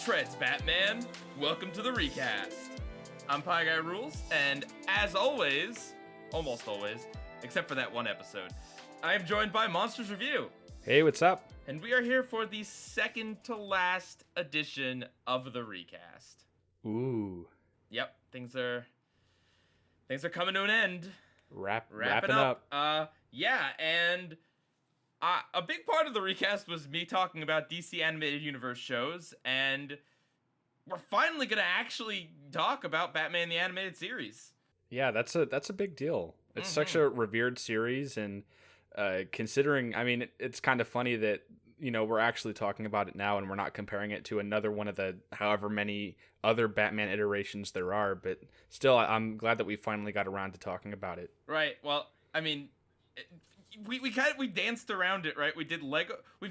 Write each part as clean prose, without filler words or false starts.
Treads, Batman. Welcome to the recast. I'm Pie Guy Rules, and as always, almost always, except for that one episode, I am joined by Monsters Review. Hey, what's up? And we are here for the second to last edition of the recast. Ooh. Yep, things are coming to an end. Wrapping up. Yeah, and a big part of the recast was me talking about DC Animated Universe shows, and we're finally gonna actually talk about Batman the Animated Series. Yeah, that's a big deal. It's such a revered series, and considering, I mean, it's kind of funny that, you know, we're actually talking about it now and we're not comparing it to another one of the however many other Batman iterations there are, but still, I'm glad that we finally got around to talking about it. Right. Well, I mean, we danced around it, right? We did Lego. We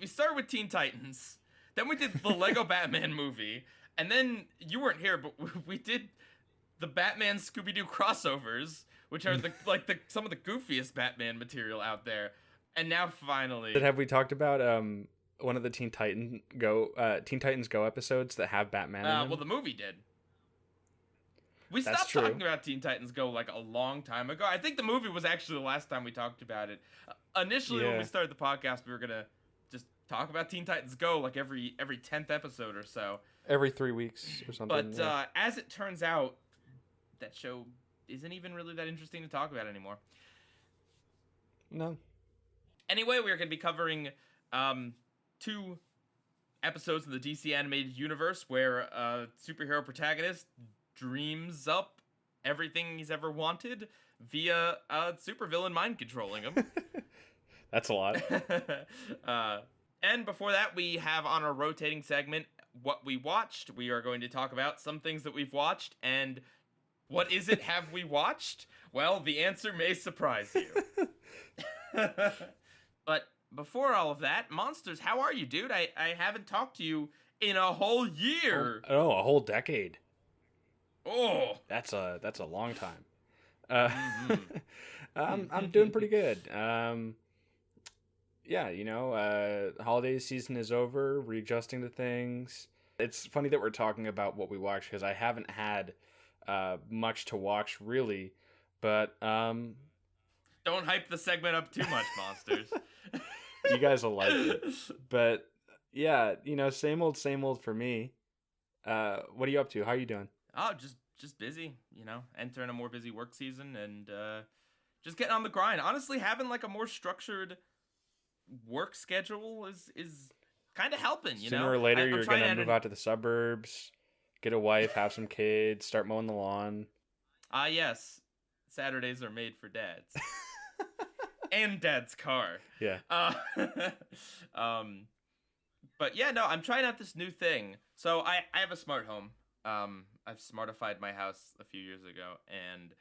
started with Teen Titans, then we did the Lego Batman movie, and then you weren't here, but we did the Batman Scooby-Doo crossovers, which are some of the goofiest Batman material out there. And now finally, Have we talked about one of the Teen Titans Go episodes that have Batman in them? Well, the movie did. We That's stopped true. talking about Teen Titans Go like a long time ago. I think the movie was actually the last time we talked about it. Initially, when we started the podcast, we were gonna just talk about Teen Titans Go like every 10th episode or so. Every 3 weeks or something. But as it turns out, that show isn't even really that interesting to talk about anymore. No. Anyway, we are going to be covering 2 episodes of the DC Animated Universe where a superhero protagonist dreams up everything he's ever wanted via a supervillain mind controlling him. That's a lot. And before that, we have on our rotating segment what we watched. We are going to talk about some things that we've watched, and what is it have we watched? Well, the answer may surprise you. But before all of that, Monsters, how are you, dude? I haven't talked to you in a whole year. Oh, a whole decade. Oh. That's a long time. I'm doing pretty good. Yeah, you know, holiday season is over, readjusting to things. It's funny that we're talking about what we watched because I haven't had much to watch really, but don't hype the segment up too much, Monsters. You guys will like it. But yeah, you know, same old for me. What are you up to? How are you doing? Oh, just busy, you know, entering a more busy work season and just getting on the grind. Honestly, having like a more structured work schedule is kind of helping, you know. Sooner or later, you're going to move out to the suburbs, get a wife, have some kids, start mowing the lawn. Yes. Saturdays are made for dads. And dad's car. Yeah. But yeah, no, I'm trying out this new thing. So I have a smart home. I've smartified my house a few years ago, and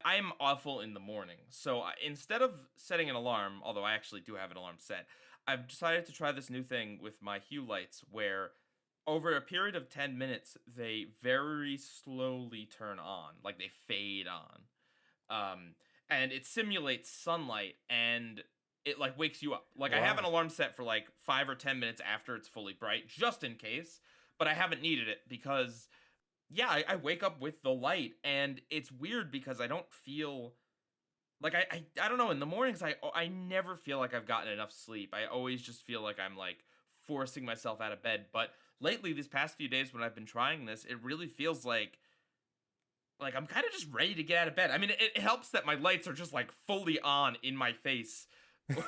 I'm awful in the morning. So instead of setting an alarm, although I actually do have an alarm set, I've decided to try this new thing with my Hue lights where over a period of 10 minutes, they very slowly turn on, like they fade on. And it simulates sunlight, and it like wakes you up. Like Wow. I have an alarm set for like 5 or 10 minutes after it's fully bright, just in case, but I haven't needed it because yeah, I wake up with the light, and it's weird because I don't feel like I don't know, in the mornings I never feel like I've gotten enough sleep. I always just feel like I'm like forcing myself out of bed. But lately, these past few days when I've been trying this, it really feels like I'm kind of just ready to get out of bed. I mean, it helps that my lights are just like fully on in my face,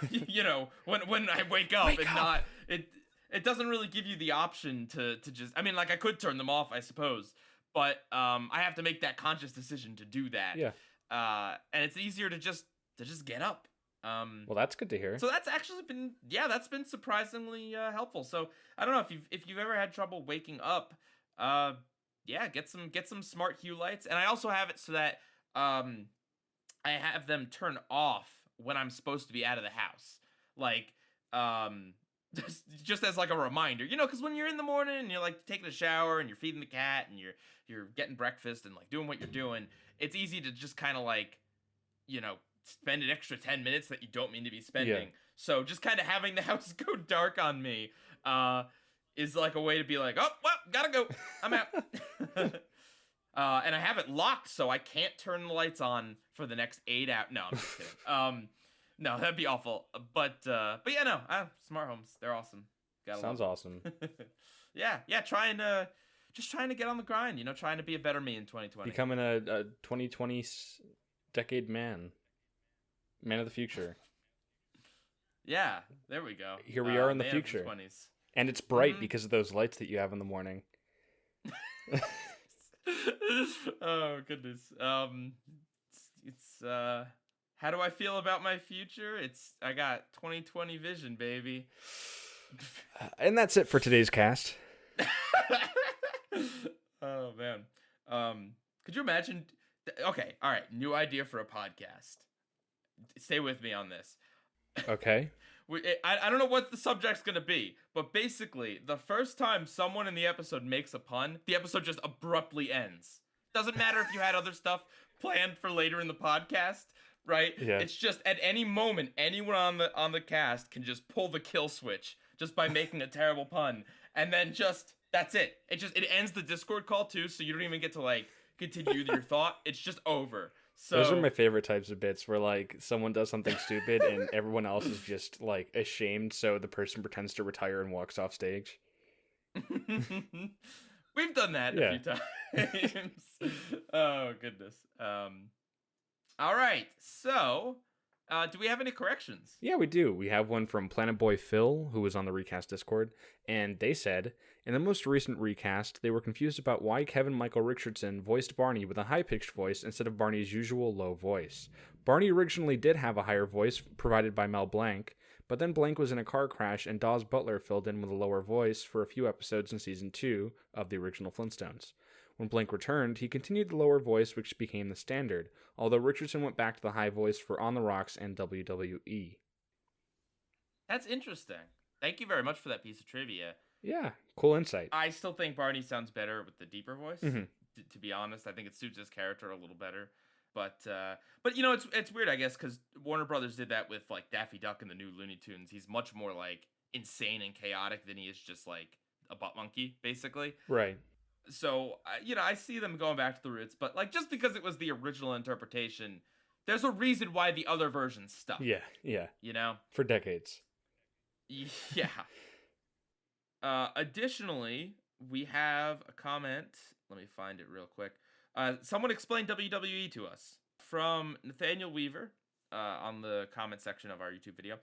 you know, when I wake up not it doesn't really give you the option to just, I mean, like I could turn them off, I suppose, but I have to make that conscious decision to do that. Yeah. And it's easier to just get up. Well, that's good to hear. So that's actually been, that's been surprisingly helpful. So I don't know if you've ever had trouble waking up, get some smart Hue lights, and I also have it so that I have them turn off when I'm supposed to be out of the house, like just as like a reminder, you know, because when you're in the morning and you're like taking a shower and you're feeding the cat and you're getting breakfast and like doing what you're doing, it's easy to just kind of like, you know, spend an extra 10 minutes that you don't mean to be spending. Yeah. So just kind of having the house go dark on me is like a way to be like, oh, well, gotta go. I'm out. And I have it locked, so I can't turn the lights on for the next 8 hours. No, I'm just kidding. No, that'd be awful. But yeah, no, smart homes, they're awesome. Sounds awesome. Yeah, trying to get on the grind, trying to be a better me in 2020. Becoming a 2020 decade man of the future. Yeah, there we go. Here we are in the future. And it's bright because of those lights that you have in the morning. Oh goodness. It's how do I feel about my future? I got 2020 vision, baby. And that's it for today's cast. Oh man. Could you imagine? Okay, all right. New idea for a podcast. Stay with me on this. Okay. I don't know what the subject's gonna be, but basically, the first time someone in the episode makes a pun, the episode just abruptly ends. Doesn't matter if you had other stuff planned for later in the podcast, right? Yeah. It's just at any moment, anyone on the cast can just pull the kill switch just by making a terrible pun, and then that's it. It ends the Discord call too, so you don't even get to like continue your thought. It's just over. So those are my favorite types of bits where like someone does something stupid and everyone else is just like ashamed, so the person pretends to retire and walks off stage. We've done that a few times. Oh goodness. All right. So, do we have any corrections? Yeah, we do. We have one from Planet Boy Phil, who was on the Recast Discord, and they said, in the most recent recast, they were confused about why Kevin Michael Richardson voiced Barney with a high-pitched voice instead of Barney's usual low voice. Barney originally did have a higher voice provided by Mel Blanc, but then Blanc was in a car crash and Dawes Butler filled in with a lower voice for a few episodes in Season 2 of the original Flintstones. When Blanc returned, he continued the lower voice, which became the standard, although Richardson went back to the high voice for On the Rocks and WWE. That's interesting. Thank you very much for that piece of trivia. Yeah, cool insight. I still think Barney sounds better with the deeper voice. Mm-hmm. To be honest, I think it suits his character a little better. But it's weird, I guess, because Warner Brothers did that with like Daffy Duck and the new Looney Tunes. He's much more like insane and chaotic than he is just like a butt monkey, basically. Right. So I see them going back to the roots, but like just because it was the original interpretation, there's a reason why the other versions stuck. Yeah. For decades. Yeah. Additionally, we have a comment. Let me find it real quick. Someone explained WWE to us from Nathaniel Weaver on the comment section of our YouTube video.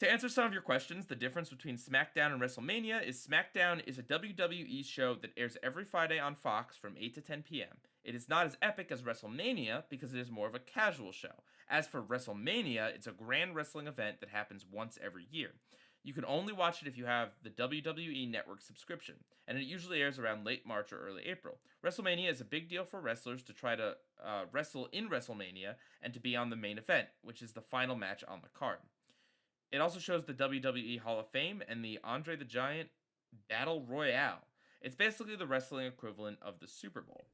To answer some of your questions, the difference between SmackDown and WrestleMania is SmackDown is a WWE show that airs every Friday on Fox from 8 to 10 p.m. It is not as epic as WrestleMania because it is more of a casual show. As for WrestleMania, it's a grand wrestling event that happens once every year. You can only watch it if you have the WWE Network subscription, and it usually airs around late March or early April. WrestleMania is a big deal for wrestlers to try to wrestle in WrestleMania and to be on the main event, which is the final match on the card. It also shows the WWE Hall of Fame and the Andre the Giant Battle Royale. It's basically the wrestling equivalent of the Super Bowl.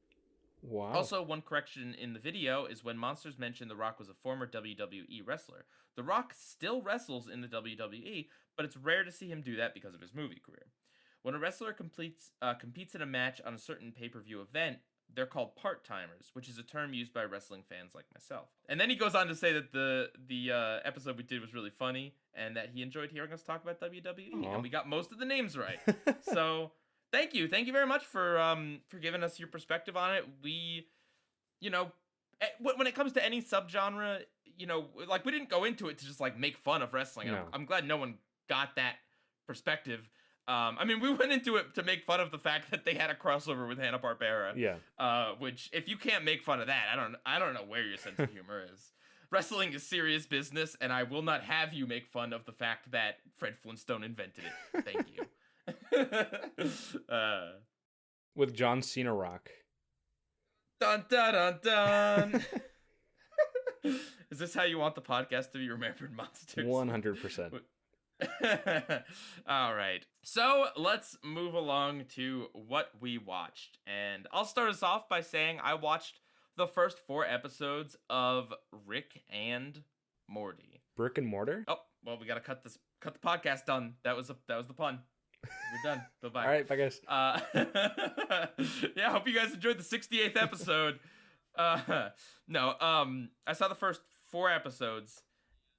Wow. Also, one correction in the video is when Monsters mentioned The Rock was a former WWE wrestler. The Rock still wrestles in the WWE, but it's rare to see him do that because of his movie career. When a wrestler competes in a match on a certain pay-per-view event, they're called part-timers, which is a term used by wrestling fans like myself. And then he goes on to say that the episode we did was really funny and that he enjoyed hearing us talk about WWE. Aww. And we got most of the names right. So thank you very much for giving us your perspective on it. We, when it comes to any subgenre, like we didn't go into it to just like make fun of wrestling. No. I'm glad no one got that perspective. We went into it to make fun of the fact that they had a crossover with Hanna-Barbera. Yeah. Which, if you can't make fun of that, I don't know where your sense of humor is. Wrestling is serious business, and I will not have you make fun of the fact that Fred Flintstone invented it. Thank you. With John Cena Rock. Dun dun dun dun. Is this how you want the podcast to be remembered, Monsters? 100%. All right, so let's move along to what we watched, and I'll start us off by saying I watched the first 4 episodes of Rick and Morty. Brick and Mortar? Oh, well, we gotta cut the podcast done. That was the pun. We're done. Bye-bye. All right, bye guys. Yeah, I hope you guys enjoyed the 68th episode. No, I saw the first 4 episodes,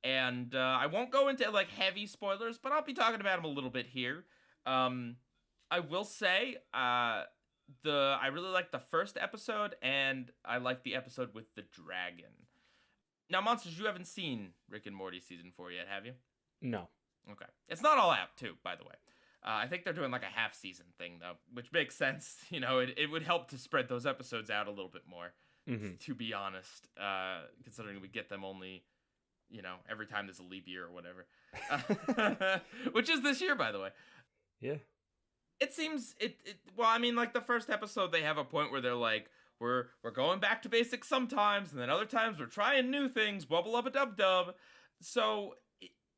and I won't go into like heavy spoilers, but I'll be talking about them a little bit here. I will say, I really liked the first episode, and I liked the episode with the dragon. Now, Monsters, you haven't seen Rick and Morty season 4 yet, have you? No. Okay. It's not all out, too, by the way. I think they're doing like a half season thing, though, which makes sense. You know, it would help to spread those episodes out a little bit more, to be honest, considering we get them only, you know, every time there's a leap year or whatever. Which is this year, by the way. Yeah. It seems, well, I mean, like the first episode, they have a point where they're like, we're going back to basics sometimes, and then other times we're trying new things, wubble up a dub dub. So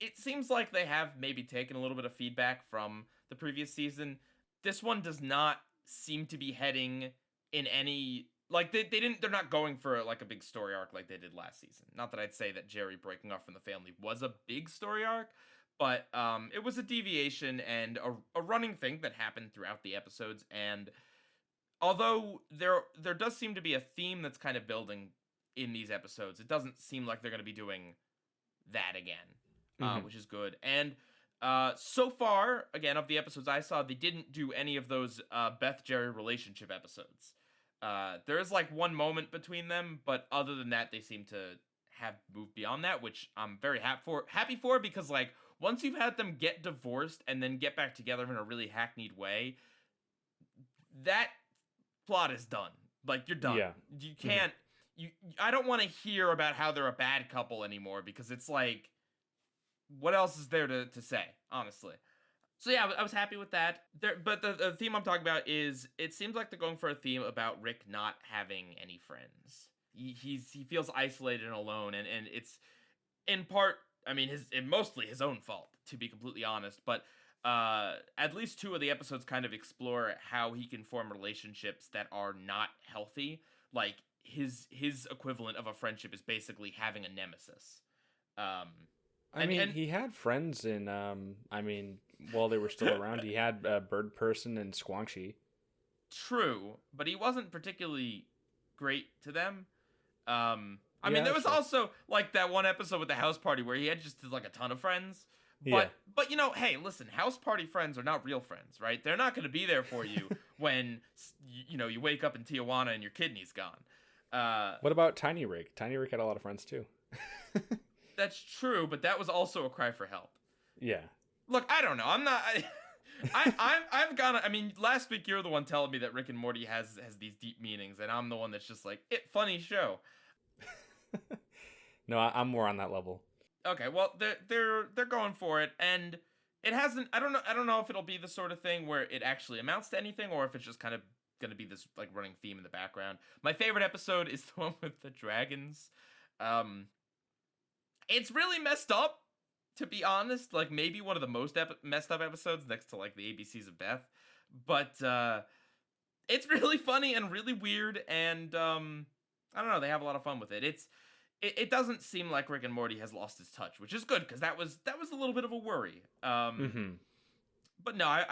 it seems like they have maybe taken a little bit of feedback from the previous season. This one does not seem to be heading in any, like they're not going for like a big story arc like they did last season. Not that I'd say that Jerry breaking off from the family was a big story arc, but it was a deviation and a running thing that happened throughout the episodes. And although there does seem to be a theme that's kind of building in these episodes, it doesn't seem like they're going to be doing that again, which is good. And so far, again, of the episodes I saw, they didn't do any of those Beth-Jerry relationship episodes. There is like one moment between them, but other than that, they seem to have moved beyond that, which I'm very happy for, because like once you've had them get divorced and then get back together in a really hackneyed way, that plot is done. Like, you're done. Yeah. You can't I don't want to hear about how they're a bad couple anymore, because it's like, what else is there to say, honestly? So yeah, I was happy with that. But the theme I'm talking about is, it seems like they're going for a theme about Rick not having any friends. He feels isolated and alone, and it's in part, I mean, mostly his own fault, to be completely honest. But at least 2 of the episodes kind of explore how he can form relationships that are not healthy. Like his equivalent of a friendship is basically having a nemesis. He had friends in, while they were still around. He had Bird Person and Squanchy. True, but he wasn't particularly great to them. There was also like that one episode with the house party where he had just like a ton of friends. But you know, hey, listen, house party friends are not real friends, right? They're not going to be there for you when you wake up in Tijuana and your kidney's gone. What about Tiny Rick? Tiny Rick had a lot of friends too. That's true, but that was also a cry for help. Yeah. Look, I don't know. I'm not. I've gone. I mean, last week you're the one telling me that Rick and Morty has these deep meanings, and I'm the one that's just like, funny show. No, I'm more on that level. Okay, well, they're going for it, and it hasn't. I don't know if it'll be the sort of thing where it actually amounts to anything, or if it's just kind of going to be this like running theme in the background. My favorite episode is the one with the dragons. It's really messed up, to be honest. Like, maybe one of the most messed up episodes next to like the ABCs of Death. But it's really funny and really weird, and I don't know, they have a lot of fun with it. It doesn't seem like Rick and Morty has lost his touch, which is good, because that was a little bit of a worry. But no,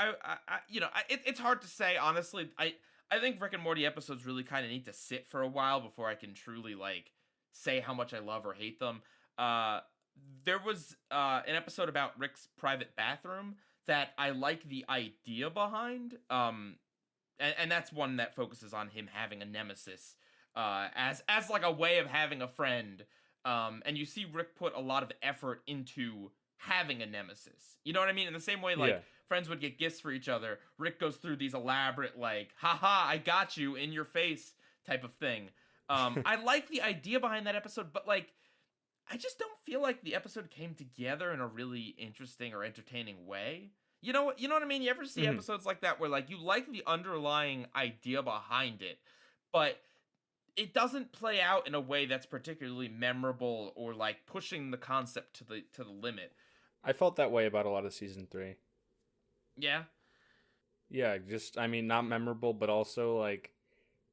it's hard to say, honestly. I think Rick and Morty episodes really kind of need to sit for a while before I can truly like say how much I love or hate them. There was an episode about Rick's private bathroom that I like the idea behind. And that's one that focuses on him having a nemesis, as like a way of having a friend. And you see Rick put a lot of effort into having a nemesis. You know what I mean? In the same way, like, friends would get gifts for each other, Rick goes through these elaborate, like, haha, I got you, in your face type of thing. I like the idea behind that episode, but like, I just don't feel like the episode came together in a really interesting or entertaining way. You know what I mean? You ever see episodes like that where like you like the underlying idea behind it, but it doesn't play out in a way that's particularly memorable or like pushing the concept to the limit. I felt that way about a lot of season 3. Yeah. Yeah, just not memorable, but also like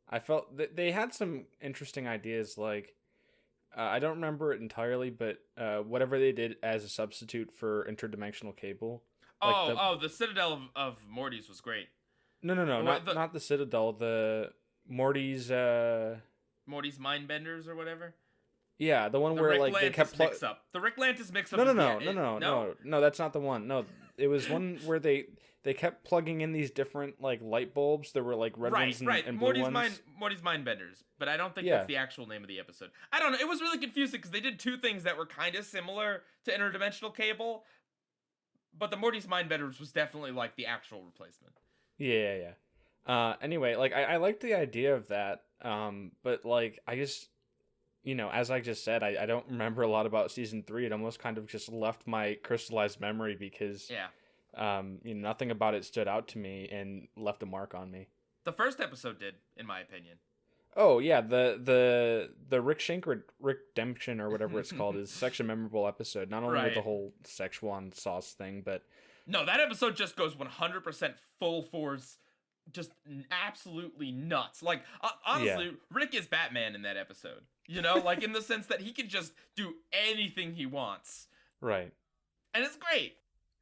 I felt that they had some interesting ideas. Like I don't remember it entirely, but whatever they did as a substitute for interdimensional cable. Like The Citadel of Morty's was great. no, not the Citadel, the Morty's Morty's Mind Benders or whatever. yeah, the one The where Rick like they kept Lantis mix-up. The Rick Lantis mix-up. No, that's not the one. No, it was one where they kept plugging in these different like light bulbs. There were like red ones and blue ones. Morty's Mind Benders, but I don't think that's the actual name of the episode. I don't know. It was really confusing because they did two things that were kind of similar to Interdimensional Cable, but the Morty's Mind Benders was definitely like the actual replacement. Yeah. Anyway, like I liked the idea of that. But like I just, as I just said, I don't remember a lot about season 3. It almost kind of just left my crystallized memory because nothing about it stood out to me and left a mark on me. The first episode did, in my opinion. Oh yeah, the Rick Redemption or whatever it's called is such a memorable episode. Not only with the whole Szechuan sauce thing, but no, that episode just goes 100% full force, just absolutely nuts. Like honestly, Rick is Batman in that episode. Like in the sense that he can just do anything he wants. Right. And it's great.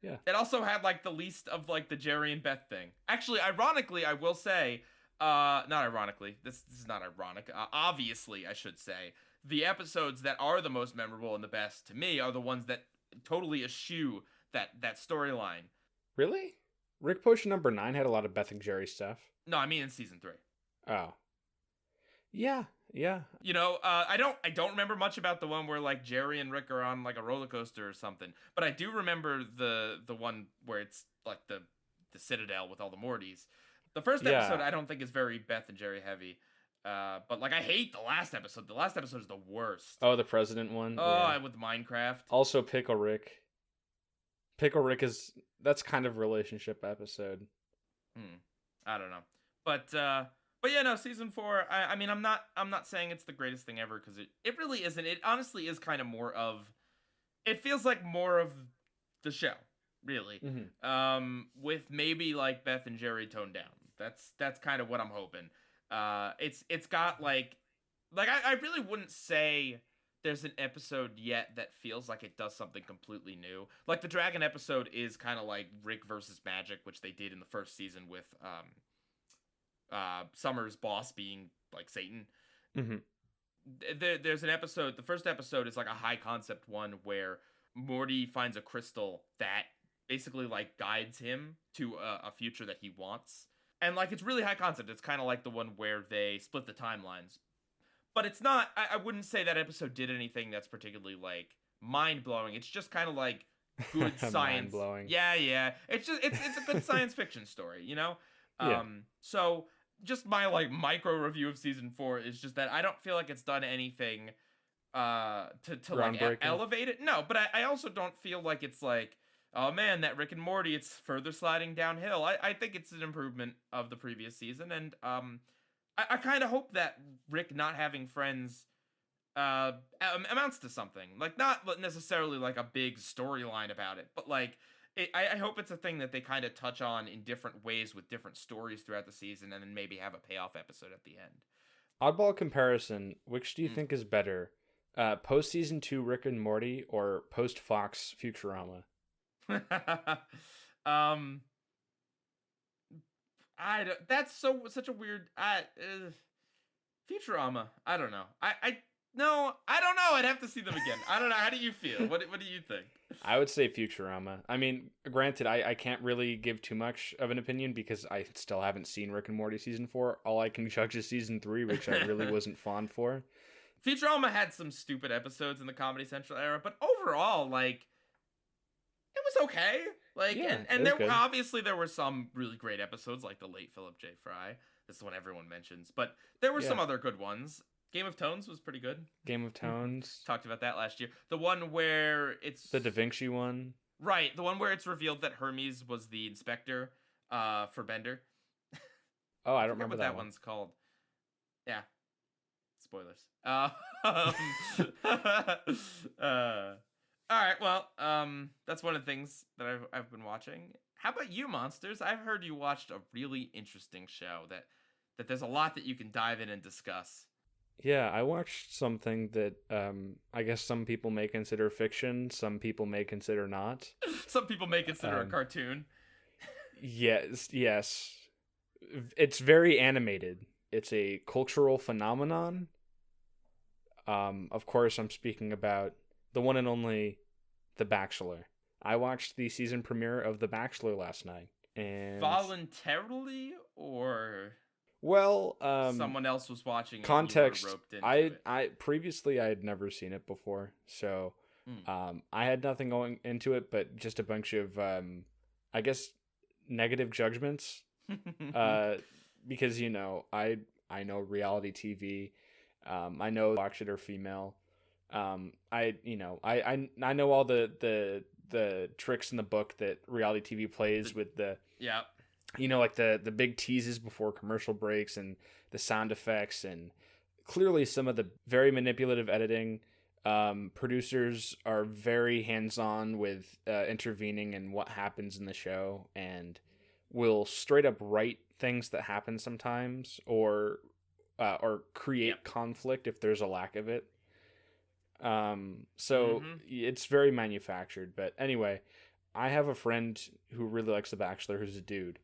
Yeah. It also had like the least of like the Jerry and Beth thing. Actually, ironically, I will say, not ironically, this is not ironic. Obviously, I should say, the episodes that are the most memorable and the best to me are the ones that totally eschew that storyline. Really? Rick Potion number 9 had a lot of Beth and Jerry stuff. No, I mean in season 3. Oh. Yeah. I don't remember much about the one where like Jerry and Rick are on like a roller coaster or something, but I do remember the one where it's like the Citadel with all the Mortys. The first episode I don't think is very Beth and Jerry heavy, but like I hate the last episode. The last episode is the worst. Oh, the president one. With Minecraft. Also, Pickle Rick. Pickle Rick that's kind of relationship episode. I don't know, but yeah, no, season 4. I mean, I'm not saying it's the greatest thing ever because it really isn't. It honestly is kind of more of. It feels like more of the show, really. Mm-hmm. With maybe like Beth and Jerry toned down. That's kind of what I'm hoping. It's got like I really wouldn't say there's an episode yet that feels like it does something completely new. Like the Dragon episode is kind of like Rick versus Magic, which they did in the first season with Summer's boss being like Satan. Mm-hmm. There's an episode. The first episode is like a high concept one where Morty finds a crystal that basically like guides him to a future that he wants. And like it's really high concept. It's kind of like the one where they split the timelines. But it's not, I wouldn't say that episode did anything that's particularly like mind-blowing. It's just kind of like good science. Mind-blowing. Yeah. It's a good science fiction story, So just my like micro review of season 4 is just that I don't feel like it's done anything to like elevate it. No, but I also don't feel like it's like, oh man, that Rick and Morty, it's further sliding downhill. I think it's an improvement of the previous season, and I kind of hope that Rick not having friends amounts to something. Like, not necessarily like a big storyline about it, but like, I hope it's a thing that they kind of touch on in different ways with different stories throughout the season, and then maybe have a payoff episode at the end. Oddball comparison, which do you think is better? Post-season 2 Rick and Morty or post-Fox Futurama? That's such a weird Futurama. I don't know. I don't know. I'd have to see them again. I don't know. How do you feel? What do you think? I would say Futurama. I mean, granted, I can't really give too much of an opinion because I still haven't seen Rick and Morty season 4. All I can judge is season 3, which I really wasn't fond for. Futurama had some stupid episodes in the Comedy Central era, but overall, like, it was okay. Like, and there were some really great episodes, like the late Philip J. Fry. This is what everyone mentions, but there were some other good ones. Game of Tones was pretty good. Game of Tones. Talked about that last year. The one where it's the Da Vinci one. Right, the one where it's revealed that Hermes was the inspector for Bender. Oh, I don't remember what that one's called. Yeah. Spoilers. All right, well, that's one of the things that I've been watching. How about you, Monsters? I've heard you watched a really interesting show that there's a lot that you can dive in and discuss. Yeah, I watched something that I guess some people may consider fiction, some people may consider not. Some people may consider a Um, cartoon. yes, yes. It's very animated. It's a cultural phenomenon. Of course, I'm speaking about the one and only The Bachelor. I watched the season premiere of The Bachelor last night, and Voluntarily, or well, someone else was watching it and you were context. roped into I it? I previously I had never seen it before, so Mm. I had nothing going into it, but just a bunch of I guess negative judgments. Uh, because I know reality TV. I know watch it or female. I know all the tricks in the book that reality TV plays with the Yeah. like the big teases before commercial breaks and the sound effects and clearly some of the very manipulative editing. Producers are very hands on with intervening in what happens in the show and will straight up write things that happen sometimes or create Yep. conflict if there's a lack of it. So Mm-hmm. it's very manufactured. But anyway, I have a friend who really likes The Bachelor who's a dude.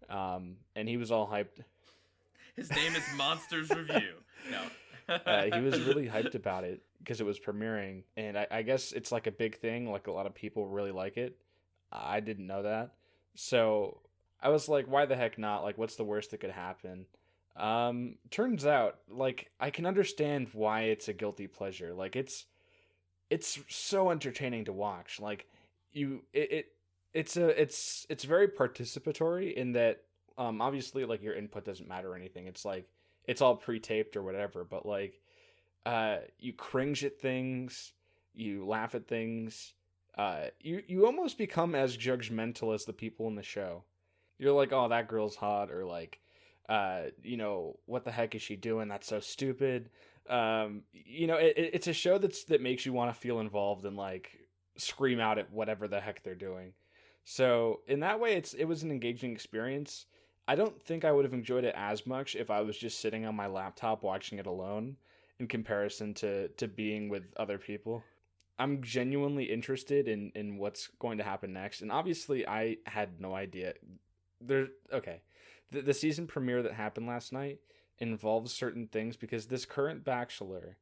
And he was all hyped. His name is Monsters Review. No. He was really hyped about it because it was premiering. And I guess it's like a big thing. Like a lot of people really like it. I didn't know that. So I was like, why the heck not? Like, what's the worst that could happen? Turns out, like, I can understand why it's a guilty pleasure. Like, it's so entertaining to watch. Like, it's very participatory in that, obviously, like, your input doesn't matter or anything. It's like, it's all pre-taped or whatever, but, like, you cringe at things, you laugh at things, you almost become as judgmental as the people in the show. You're like, oh, that girl's hot, or like, what the heck is she doing? That's so stupid. It's a show that makes you want to feel involved and like scream out at whatever the heck they're doing. So in that way, it was an engaging experience. I don't think I would have enjoyed it as much if I was just sitting on my laptop watching it alone in comparison to being with other people. I'm genuinely interested in what's going to happen next. And obviously I had no idea. Okay. The season premiere that happened last night involves certain things because this current bachelor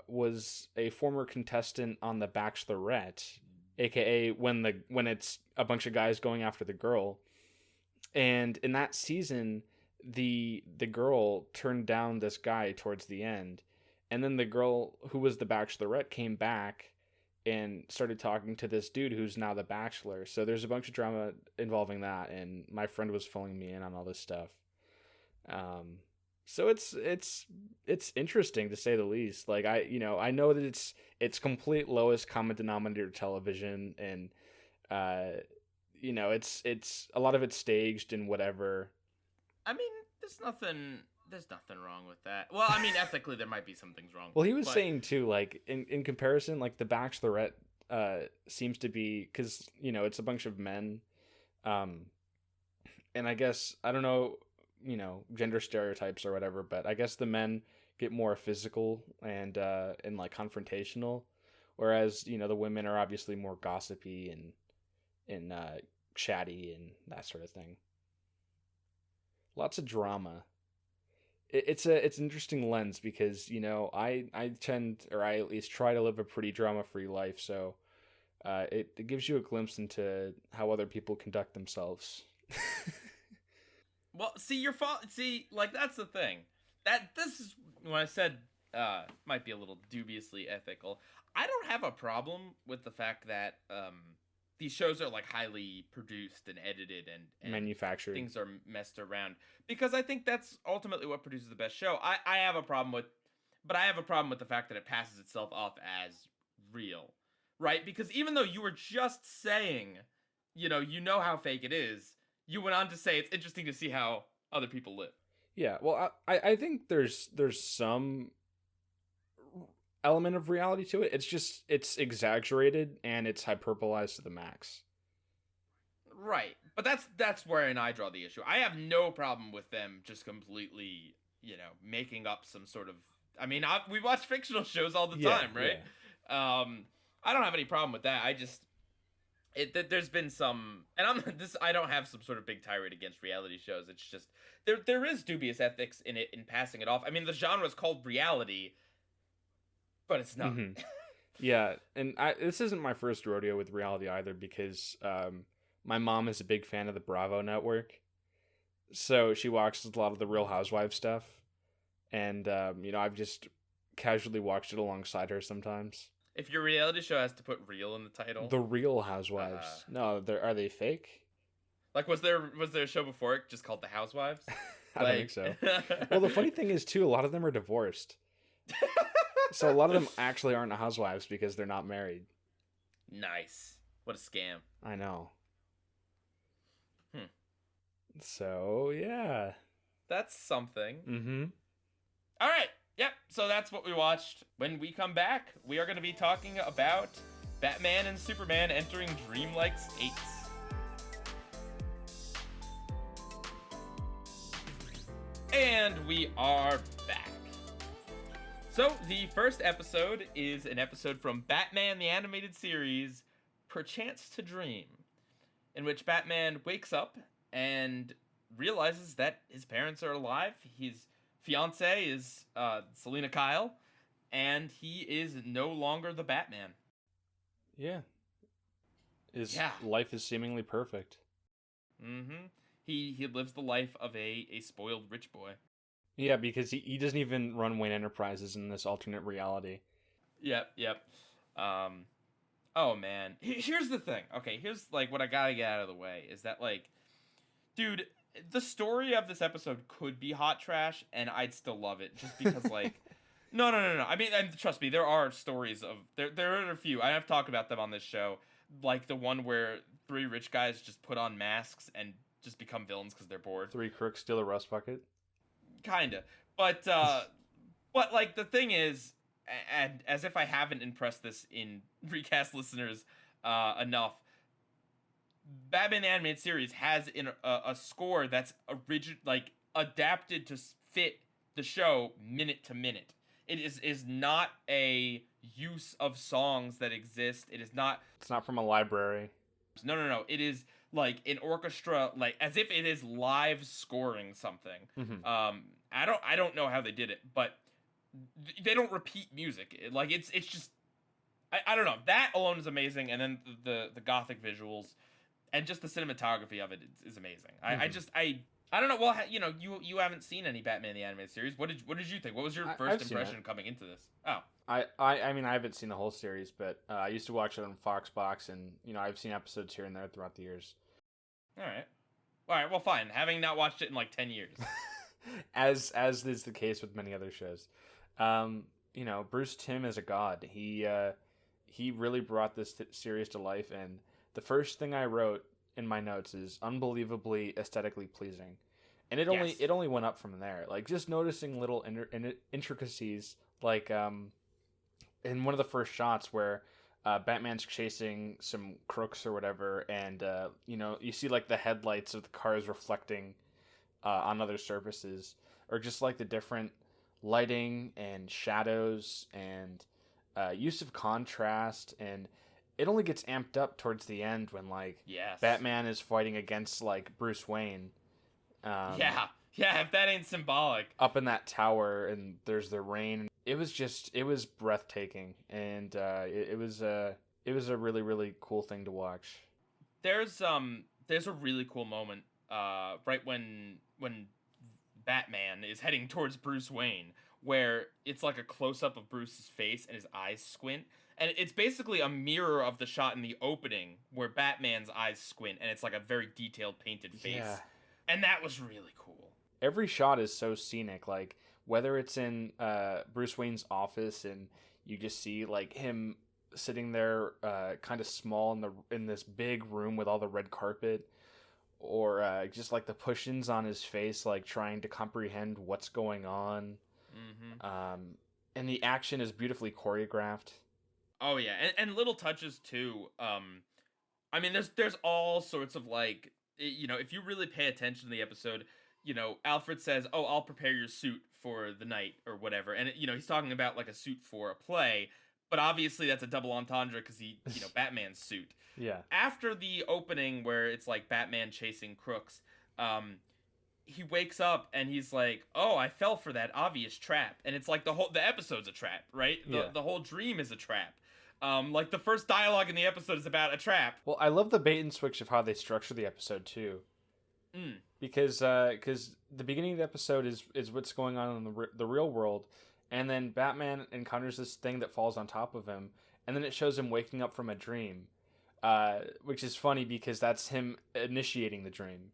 was a former contestant on The Bachelorette, aka when it's a bunch of guys going after the girl. And in that season, the girl turned down this guy towards the end, and then the girl who was the Bachelorette came back and started talking to this dude who's now the Bachelor. So there's a bunch of drama involving that, and my friend was filling me in on all this stuff. So it's interesting to say the least. Like I know that it's complete lowest common denominator television, and it's a lot of it's staged and whatever. I mean, there's nothing wrong with that. Well, I mean, ethically there might be some things wrong. Well, he was but saying too, like in comparison, like the Bachelorette seems to be because it's a bunch of men, and I guess I don't know, gender stereotypes or whatever, but I guess the men get more physical and like confrontational, whereas the women are obviously more gossipy and chatty and that sort of thing. Lots of drama. It's an interesting lens because I tend, or I at least try to live a pretty drama free life, so it gives you a glimpse into how other people conduct themselves. Well, see, your fault. See, like that's the thing. This is when I said might be a little dubiously ethical. I don't have a problem with the fact that these shows are like highly produced and edited and Manufactured. things are messed around because I think that's ultimately what produces the best show. I have a problem with, but I have a problem with the fact that it passes itself off as real, right? Because even though you were just saying, you know how fake it is, you went on to say it's interesting to see how other people live. Yeah, well, I think there's some element of reality to it. It's exaggerated and it's hyperbolized to the max. Right. But that's wherein I draw the issue. I have no problem with them just completely, making up some sort of I mean, we watch fictional shows all the Yeah, time, right? I don't have any problem with that. I just there's been some, and I don't have some sort of big tirade against reality shows. It's just there is dubious ethics in it in passing it off. I mean, the genre is called reality, but it's not. Mm-hmm. Yeah, and this isn't my first rodeo with reality either because my mom is a big fan of the Bravo network, so she watches a lot of the Real Housewives stuff, and I've just casually watched it alongside her sometimes. If your reality show has to put "real" in the title, The Real Housewives. No, are they fake? like was there a show before it just called The Housewives? I don't think so. Well, the funny thing is too, a lot of them are divorced. So a lot of them actually aren't housewives because they're not married. Nice. What a scam. I know. So, yeah. That's something. Mm-hmm. All right. Yep. So that's what we watched. When we come back, we are going to be talking about Batman and Superman entering dreamlike states. And we are back. So the first episode is an episode from Batman the Animated Series, Perchance to Dream, in which Batman wakes up and realizes that his parents are alive. His fiance is Selena Kyle, and he is no longer the Batman. Yeah. His life is seemingly perfect. Mm-hmm. He lives the life of a spoiled rich boy. Yeah, because he doesn't even run Wayne Enterprises in this alternate reality. Yep. Oh, man. Here's the thing. Okay, here's, like, what I gotta get out of the way. Is that, like, dude, the story of this episode could be hot trash, and I'd still love it. Just because, like... No. I mean, and trust me, there are stories of... There are a few. I have talked about them on this show. Like, the one where 3 rich guys just put on masks and just become villains because they're bored. 3 crooks steal a rust bucket? Kinda. But, like, the thing is... And as if I haven't impressed this in recast listeners enough, Batman the Animated Series has a score that's adapted to fit the show minute to minute. It is not a use of songs that exist. It is not. It's not from a library. No. It is like an orchestra, like as if it is live scoring something. Mm-hmm. I don't know how they did it, but they don't repeat music. It's just I don't know. That alone is amazing, and then the gothic visuals and just the cinematography of it is amazing. Mm-hmm. I don't know. Well, you haven't seen any Batman the Animated Series. What did you think? What was your first impression coming into this? Oh, I mean I haven't seen the whole series, but I used to watch it on Fox Box, and I've seen episodes here and there throughout the years. All right. Well, fine. Having not watched it in like 10 years, as is the case with many other shows. Bruce Timm is a god. He really brought this series to life, and the first thing I wrote in my notes is unbelievably aesthetically pleasing, and it only went up from there. Like just noticing little intricacies, like in one of the first shots where Batman's chasing some crooks or whatever, and you see like the headlights of the cars reflecting on other surfaces, or just like the different lighting and shadows and use of contrast, and it only gets amped up towards the end when Batman is fighting against like Bruce Wayne. If that ain't symbolic. Up in that tower, and there's the rain. It was breathtaking, and it was a really, really cool thing to watch. There's a really cool moment right when Batman is heading towards Bruce Wayne, where it's like a close-up of Bruce's face and his eyes squint, and it's basically a mirror of the shot in the opening where Batman's eyes squint, and it's like a very detailed painted face. Yeah. And that was really cool. Every shot is so scenic, like whether it's in Bruce Wayne's office and you just see like him sitting there kind of small in this big room with all the red carpet, or just like the push-ins on his face, like trying to comprehend what's going on. Mm-hmm. And the action is beautifully choreographed. Oh yeah, and little touches too. I mean, there's all sorts of like, if you really pay attention to the episode, Alfred says, "Oh, I'll prepare your suit for the night or whatever," and he's talking about like a suit for a play, but obviously that's a double entendre because Batman's suit. Yeah. After the opening where it's like Batman chasing crooks, he wakes up and he's like, "Oh, I fell for that obvious trap," and it's like the episode's a trap, right? The whole dream is a trap. Like the first dialogue in the episode is about a trap. Well, I love the bait and switch of how they structure the episode too. Because the beginning of the episode is what's going on in the real world, and then Batman encounters this thing that falls on top of him, and then it shows him waking up from a dream, which is funny because that's him initiating the dream.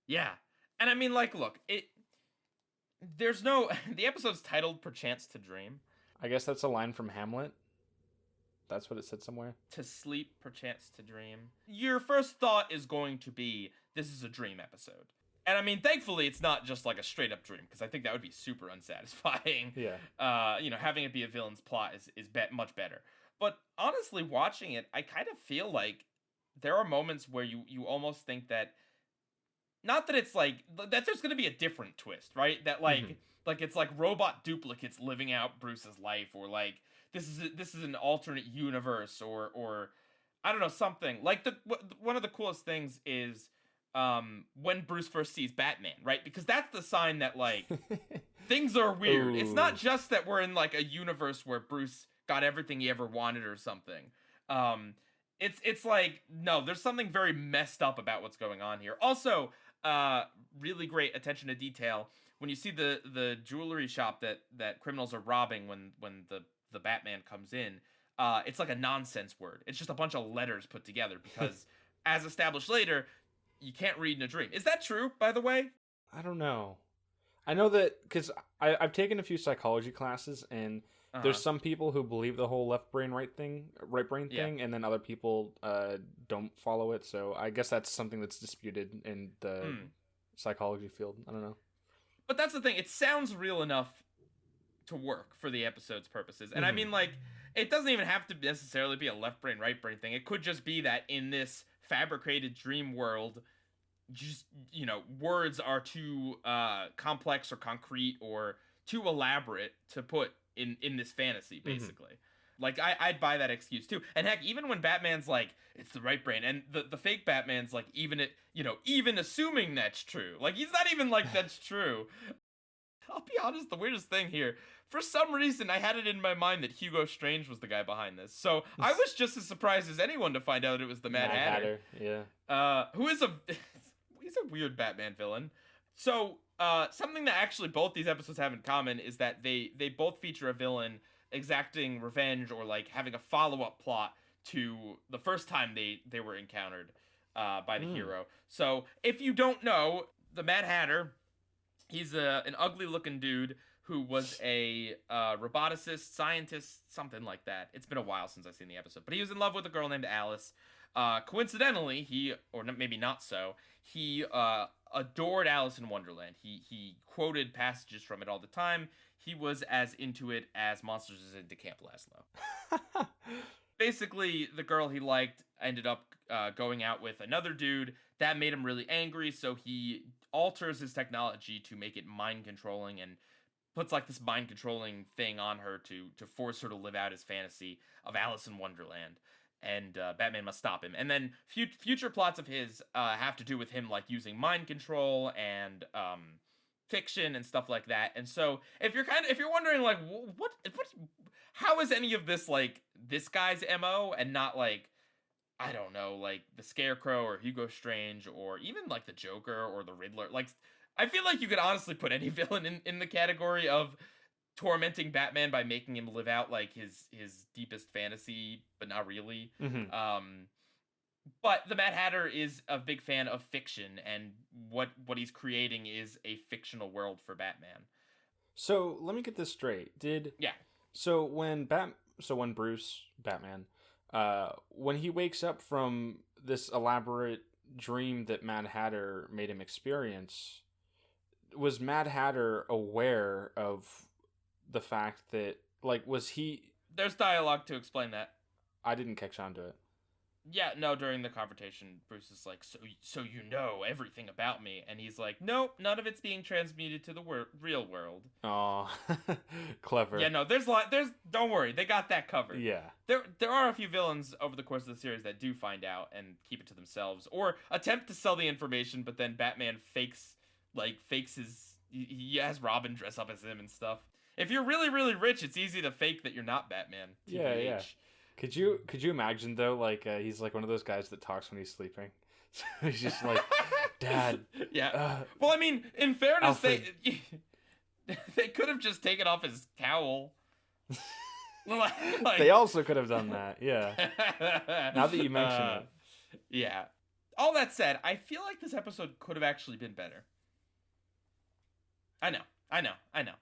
Yeah, and I mean, like, look, there's no the episode's titled "Perchance to Dream." I guess that's a line from Hamlet. That's what it said somewhere. To sleep, perchance to dream. Your first thought is going to be, this is a dream episode. And I mean, thankfully, it's not just like a straight up dream, because I think that would be super unsatisfying. Yeah. Having it be a villain's plot is much better. But honestly, watching it, I kind of feel like there are moments where you almost think that, not that it's like, that there's going to be a different twist, right? That like it's like robot duplicates living out Bruce's life, or like, this is an alternate universe, or I don't know, something. Like one of the coolest things is when Bruce first sees Batman, right? Because that's the sign that like things are weird. It's not just that we're in like a universe where Bruce got everything he ever wanted or something. It's like, no, there's something very messed up about what's going on here. Also, really great attention to detail when you see the jewelry shop that criminals are robbing when the Batman comes in. It's like a nonsense word. It's just a bunch of letters put together because, as established later, you can't read in a dream. Is that true, by the way? I don't know. I know that because I've taken a few psychology classes, and there's some people who believe the whole left brain, right brain thing, and then other people don't follow it. So I guess that's something that's disputed in the psychology field. I don't know. But that's the thing. It sounds real enough to work for the episode's purposes. And I mean, like, it doesn't even have to necessarily be a left brain, right brain thing. It could just be that in this fabricated dream world, just, words are too complex or concrete or too elaborate to put in this fantasy, basically. Like, I'd buy that excuse too. And heck, even when Batman's like, it's the right brain, and the fake Batman's like, even assuming that's true. Like, he's not even like, that's true. I'll be honest, the weirdest thing here, for some reason, I had it in my mind that Hugo Strange was the guy behind this. So I was just as surprised as anyone to find out it was the Mad Hatter. Yeah. Who is he's a weird Batman villain. So, something that actually both these episodes have in common is that they both feature a villain exacting revenge or like having a follow-up plot to the first time they were encountered by the hero. So if you don't know, the Mad Hatter, he's an ugly-looking dude who was a roboticist, scientist, something like that. It's been a while since I've seen the episode, but he was in love with a girl named Alice. Coincidentally, or maybe not so, he adored Alice in Wonderland. He quoted passages from it all the time. He was as into it as Monsters is into Camp Laszlo. Basically, the girl he liked ended up going out with another dude. That made him really angry, so he alters his technology to make it mind-controlling and puts like this mind-controlling thing on her to force her to live out his fantasy of Alice in Wonderland. And Batman must stop him. And then future plots of his have to do with him like using mind control and fiction and stuff like that. And so if you're wondering like how is any of this like this guy's MO and not like, I don't know, like the Scarecrow or Hugo Strange or even like the Joker or the Riddler, like I feel like you could honestly put any villain in the category of tormenting Batman by making him live out like his deepest fantasy, but not really. But the Mad Hatter is a big fan of fiction, and what he's creating is a fictional world for Batman. So let me get this straight. So when Bruce Batman, when he wakes up from this elaborate dream that Mad Hatter made him experience, was Mad Hatter aware of the fact that, like, was he... There's dialogue to explain that. I didn't catch on to it. Yeah, no, during the confrontation, Bruce is like, so you know everything about me. And he's like, nope, none of it's being transmuted to the real world. Oh, Yeah, clever. no, don't worry, they got that covered. Yeah. There are a few villains over the course of the series that do find out and keep it to themselves, or attempt to sell the information, but then Batman fakes his, he has Robin dress up as him and stuff. If you're really, really rich, it's easy to fake that you're not Batman, Yeah, yeah. TBH. Could you imagine though, like he's like one of those guys that talks when he's sleeping. So he's just like, Dad. Yeah. Well, I mean, in fairness, Alfred. they could have just taken off his cowl. Like, They also could have done that. Yeah. Now that you mention it. Yeah. All that said, I feel like this episode could have actually been better. I know.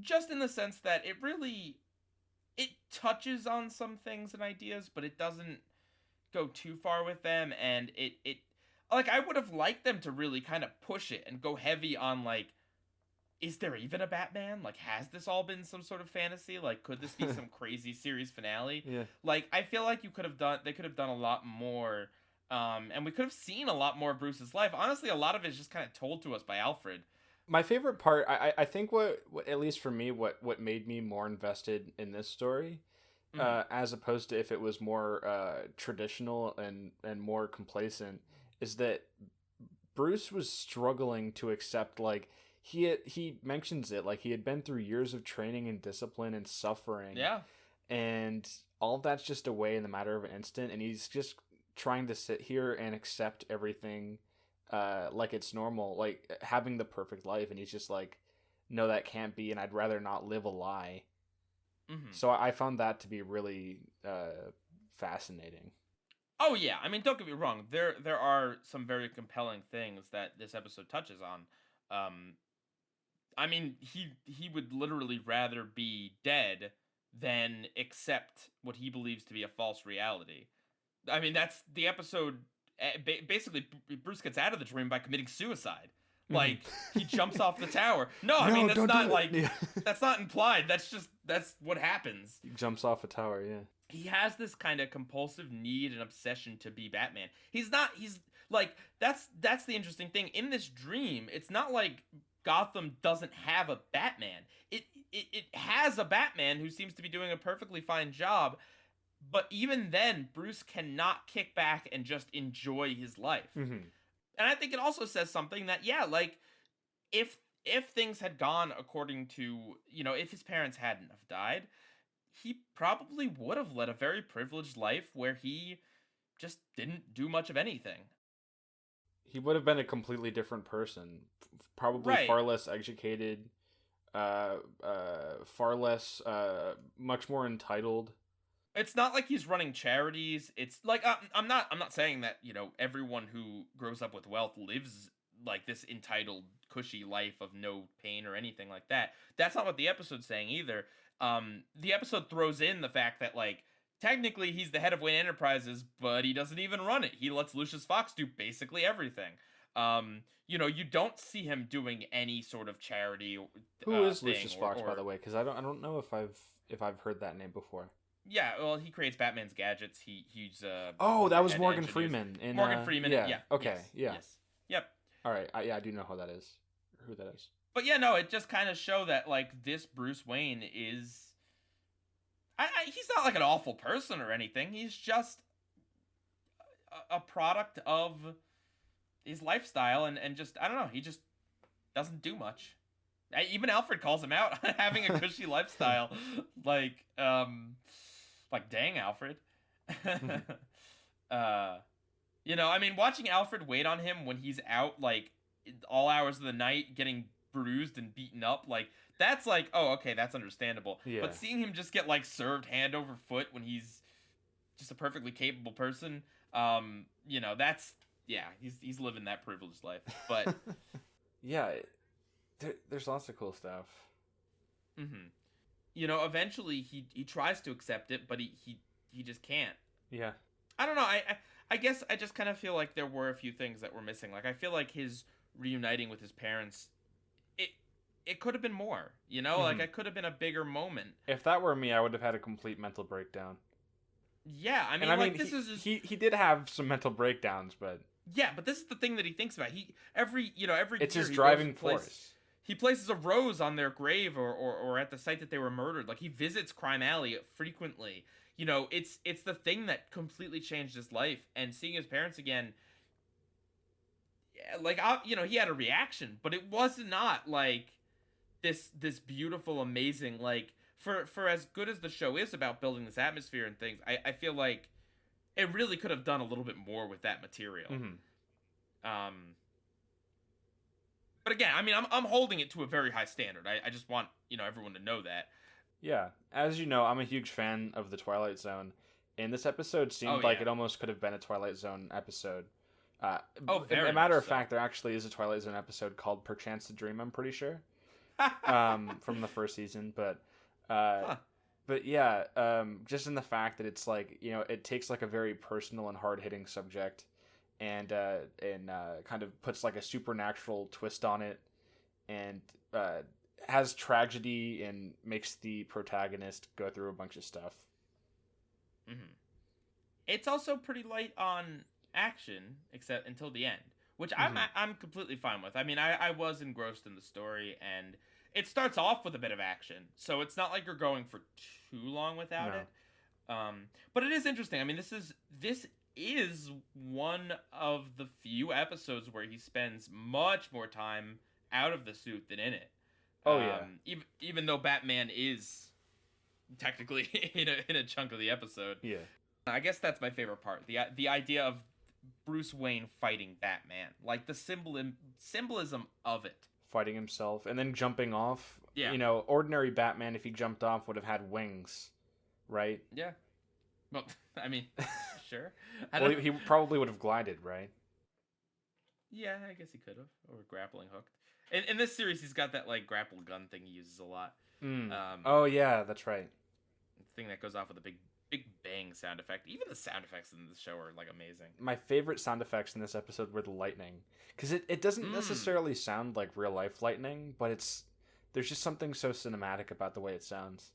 Just in the sense that it touches on some things and ideas, but it doesn't go too far with them, and it like, I would have liked them to really kind of push it and go heavy on, like, is there even a Batman? Like, has this all been some sort of fantasy? Like, could this be some crazy series finale? Yeah. Like, I feel like they could have done a lot more, and we could have seen a lot more of Bruce's life. Honestly, a lot of it is just kind of told to us by Alfred. My favorite part, I think what at least for me, what made me more invested in this story, as opposed to if it was more traditional and more complacent, is that Bruce was struggling to accept, like, he mentions it, like he had been through years of training and discipline and suffering. Yeah. And all of that's just away in the matter of an instant, and he's just trying to sit here and accept everything like it's normal, like having the perfect life, and he's just like, no, that can't be, and I'd rather not live a lie. Mm-hmm. So I found that to be really fascinating. Oh yeah, I mean, don't get me wrong. There are some very compelling things that this episode touches on. I mean, he would literally rather be dead than accept what he believes to be a false reality. I mean, that's the episode. Basically, Bruce gets out of the dream by committing suicide. Like, he jumps off the tower. No, I mean, that's not like that's not implied. That's what happens. He jumps off a tower. Yeah. He has this kind of compulsive need and obsession to be Batman. He's like, that's the interesting thing. In this dream, it's not like Gotham doesn't have a Batman. It has a Batman who seems to be doing a perfectly fine job, but even then, Bruce cannot kick back and just enjoy his life. Mm-hmm. And I think it also says something that, yeah, like, if things had gone according to, if his parents hadn't have died, he probably would have led a very privileged life where he just didn't do much of anything. He would have been a completely different person, probably Right. far less educated, far less, much more entitled. It's not like he's running charities. It's like, I'm not saying that, everyone who grows up with wealth lives like this entitled, cushy life of no pain or anything like that. That's not what the episode's saying either. The episode throws in the fact that, like, technically he's the head of Wayne Enterprises, but he doesn't even run it. He lets Lucius Fox do basically everything. You don't see him doing any sort of charity. Who is thing Lucius Fox, or by the way? Because I don't know if I've heard that name before. Yeah, well, he creates Batman's gadgets. He's that was head Morgan engineers. Freeman. Morgan Freeman. Yeah. Okay. Yes, Yeah. yes, Yep. All right. I do know who that is. But yeah, no, it just kind of show that, like, this Bruce Wayne is. He's not like an awful person or anything. He's just a product of his lifestyle and just, I don't know. He just doesn't do much. Even Alfred calls him out on having a cushy lifestyle. Like, dang, Alfred. I mean, watching Alfred wait on him when he's out, like, all hours of the night, getting bruised and beaten up, like, that's like, oh, okay, that's understandable. Yeah. But seeing him just get, like, served hand over foot when he's just a perfectly capable person, that's, yeah, he's living that privileged life. But yeah, there's lots of cool stuff. Mm-hmm. Eventually he tries to accept it, but he just can't. Yeah. I don't know. I guess I just kind of feel like there were a few things that were missing. Like, I feel like his reuniting with his parents, it could have been more. Mm-hmm. Like, it could have been a bigger moment. If that were me, I would have had a complete mental breakdown. Yeah, I And mean, like, this is just, he did have some mental breakdowns, but yeah, but this is the thing that he thinks about. He every every it's year his he goes driving and force. he places a rose on their grave, or at the site that they were murdered. Like, he visits Crime Alley frequently. It's the thing that completely changed his life, and seeing his parents again. Yeah, like, he had a reaction, but it was not like this beautiful, amazing, like, for as good as the show is about building this atmosphere and things. I feel like it really could have done a little bit more with that material. Um, but again, I mean, I'm holding it to a very high standard. I just want everyone to know that. Yeah, as you know, I'm a huge fan of the Twilight Zone, and this episode Oh seemed like yeah. it almost could have been a Twilight Zone episode. Oh, A very matter much of so. fact, there actually is a Twilight Zone episode called "Perchance to Dream." I'm pretty sure, from the first season, uh, Huh. but yeah, just in the fact that it's like it takes like a very personal and hard hitting subject, and kind of puts like a supernatural twist on it, and has tragedy and makes the protagonist go through a bunch of stuff. hmm It's also pretty light on action, except until the end, which Mhm. I'm completely fine with. I mean, I was engrossed in the story, and it starts off with a bit of action, so it's not like you're going for too long without No. it. But it is interesting. I mean, this is one of the few episodes where he spends much more time out of the suit than in it. Oh yeah. Even though Batman is technically in a chunk of the episode. Yeah. I guess that's my favorite part. The idea of Bruce Wayne fighting Batman, like the symbolism of it. Fighting himself and then jumping off. Yeah. Ordinary Batman, if he jumped off, would have had wings, right? Yeah. Well, I mean, sure. I Well, don't. he probably would have glided, right? Yeah, I guess he could have, or grappling hooked. In this series, he's got that like grapple gun thing he uses a lot. Mm. Um, Oh yeah, that's right. thing that goes off with a big bang sound effect. Even the sound effects in the show are like amazing. My favorite sound effects in this episode were the lightning, because it doesn't necessarily sound like real life lightning, but there's just something so cinematic about the way it sounds.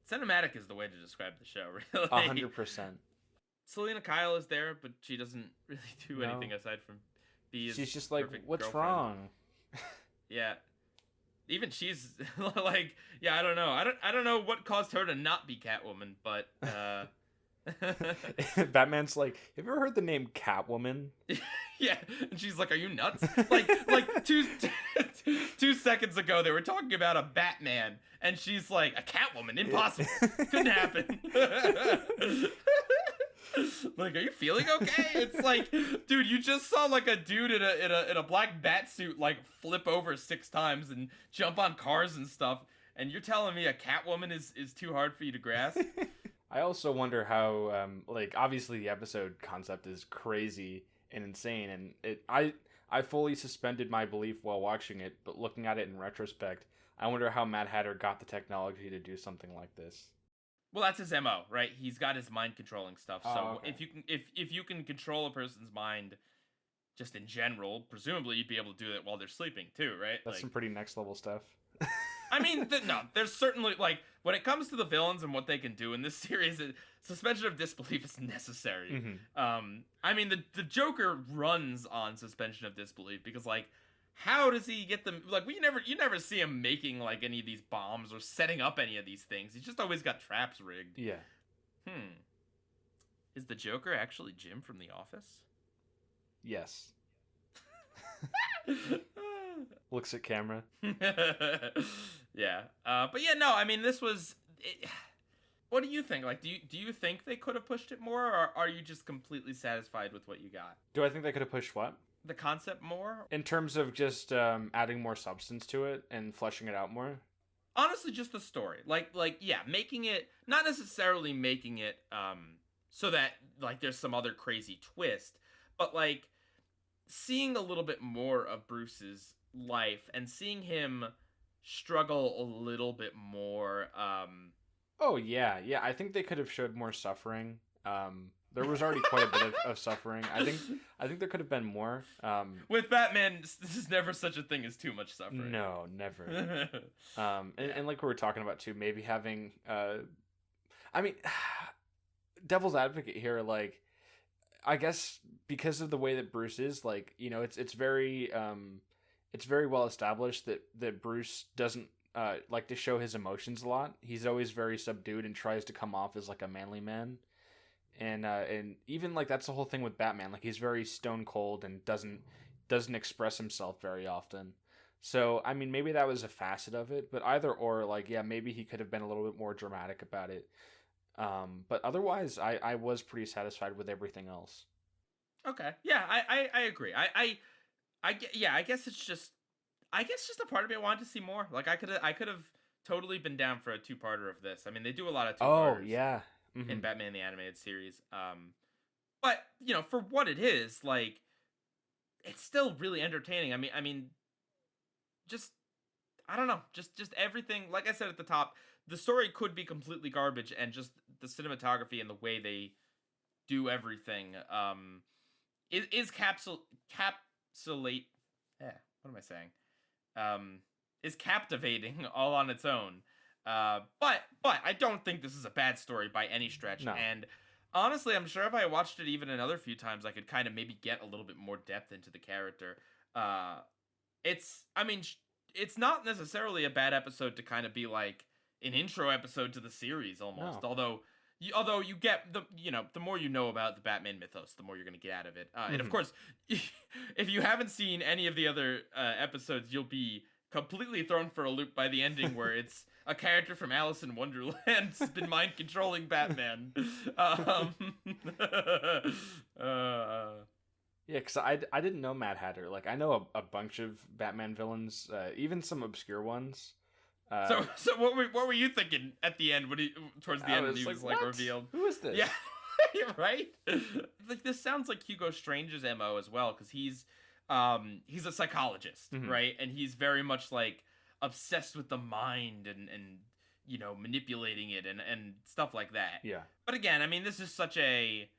Cinematic is the way to describe the show, really. 100%. Selena Kyle is there, but she doesn't really do No. anything aside from be his She's just like, perfect what's girlfriend. wrong? Yeah. Even she's like, yeah, I don't know. I don't know what caused her to not be Catwoman, but Batman's like, have you ever heard the name Catwoman? yeah, and she's like, "Are you nuts?" Like 2 seconds ago they were talking about a Batman, and she's like, "A Catwoman? Impossible. Couldn't happen." Like, are you feeling okay? It's like, dude, you just saw like a dude in a black bat suit like flip over 6 times and jump on cars and stuff, and you're telling me a Catwoman is too hard for you to grasp? I also wonder how, like, obviously the episode concept is crazy and insane, and I fully suspended my belief while watching it, but looking at it in retrospect, I wonder how Mad Hatter got the technology to do something like this. Well, that's his MO, right? He's got his mind controlling stuff. So Oh, okay. if you can control a person's mind just in general, presumably you'd be able to do it while they're sleeping too, right? That's some pretty next level stuff. I mean, no, there's certainly, like, when it comes to the villains and what they can do in this series, suspension of disbelief is necessary. Mhm. I mean, the Joker runs on suspension of disbelief because, like, how does he get them? Like, you never see him making like any of these bombs or setting up any of these things. He's just always got traps rigged. Yeah. Is the Joker actually Jim from The Office? Yes. Looks at camera. Yeah. But yeah, no, I mean, this was. What do you think? Like, do you think they could have pushed it more, or are you just completely satisfied with what you got? Do I think they could have pushed what? The concept more? In terms of just adding more substance to it and fleshing it out more? Honestly, just the story. Like, yeah, making it, not necessarily making it so that like there's some other crazy twist, but like seeing a little bit more of Bruce's life and seeing him struggle a little bit more. Oh yeah, yeah. I think they could have showed more suffering. There was already quite a bit of suffering. I think there could have been more. With Batman, this is never such a thing as too much suffering. No, never. And like we were talking about too, maybe having I mean, devil's advocate here, like, I guess because of the way that Bruce is, like, you know, it's very well established that Bruce doesn't like to show his emotions a lot. He's always very subdued and tries to come off as like a manly man. And even like that's the whole thing with Batman. Like he's very stone cold and doesn't express himself very often. So I mean, maybe that was a facet of it, but either or, like, yeah, maybe he could have been a little bit more dramatic about it. But otherwise, I was pretty satisfied with everything else. Okay. Yeah, I agree. Yeah, I guess just a part of me wanted to see more. Like I could have totally been down for a two-parter of this. I mean, they do a lot of Oh two-parters yeah. in Hmm. Batman the Animated Series. But you know, for what it is, like it's still really entertaining. I mean, just I don't know, just everything. Like I said at the top, the story could be completely garbage, and just the cinematography and the way they do everything is capsulate. Yeah, what am I saying? Is captivating all on its own. But I don't think this is a bad story by any stretch. No. And honestly, I'm sure if I watched it even another few times, I could kind of maybe get a little bit more depth into the character. Uh, I mean, it's not necessarily a bad episode to kind of be like an intro episode to the series almost. No. Although you get the more you know about the Batman mythos, the more you're gonna get out of it. And of Hmm. course, if you haven't seen any of the other episodes, you'll be completely thrown for a loop by the ending where it's a character from Alice in Wonderland's been mind controlling Batman. Um, uh, Yeah, because I didn't know Mad Hatter. Like I know a bunch of Batman villains, even some obscure ones. Uh, so what were you thinking at the end when towards the I end when was he like, was like what? revealed? Who is this? Yeah, you're right. Like this sounds like Hugo Strange's MO as well, because he's a psychologist, Mhm. right? And he's very much like obsessed with the mind and manipulating it and stuff like that. Yeah. But again, I mean, this is such a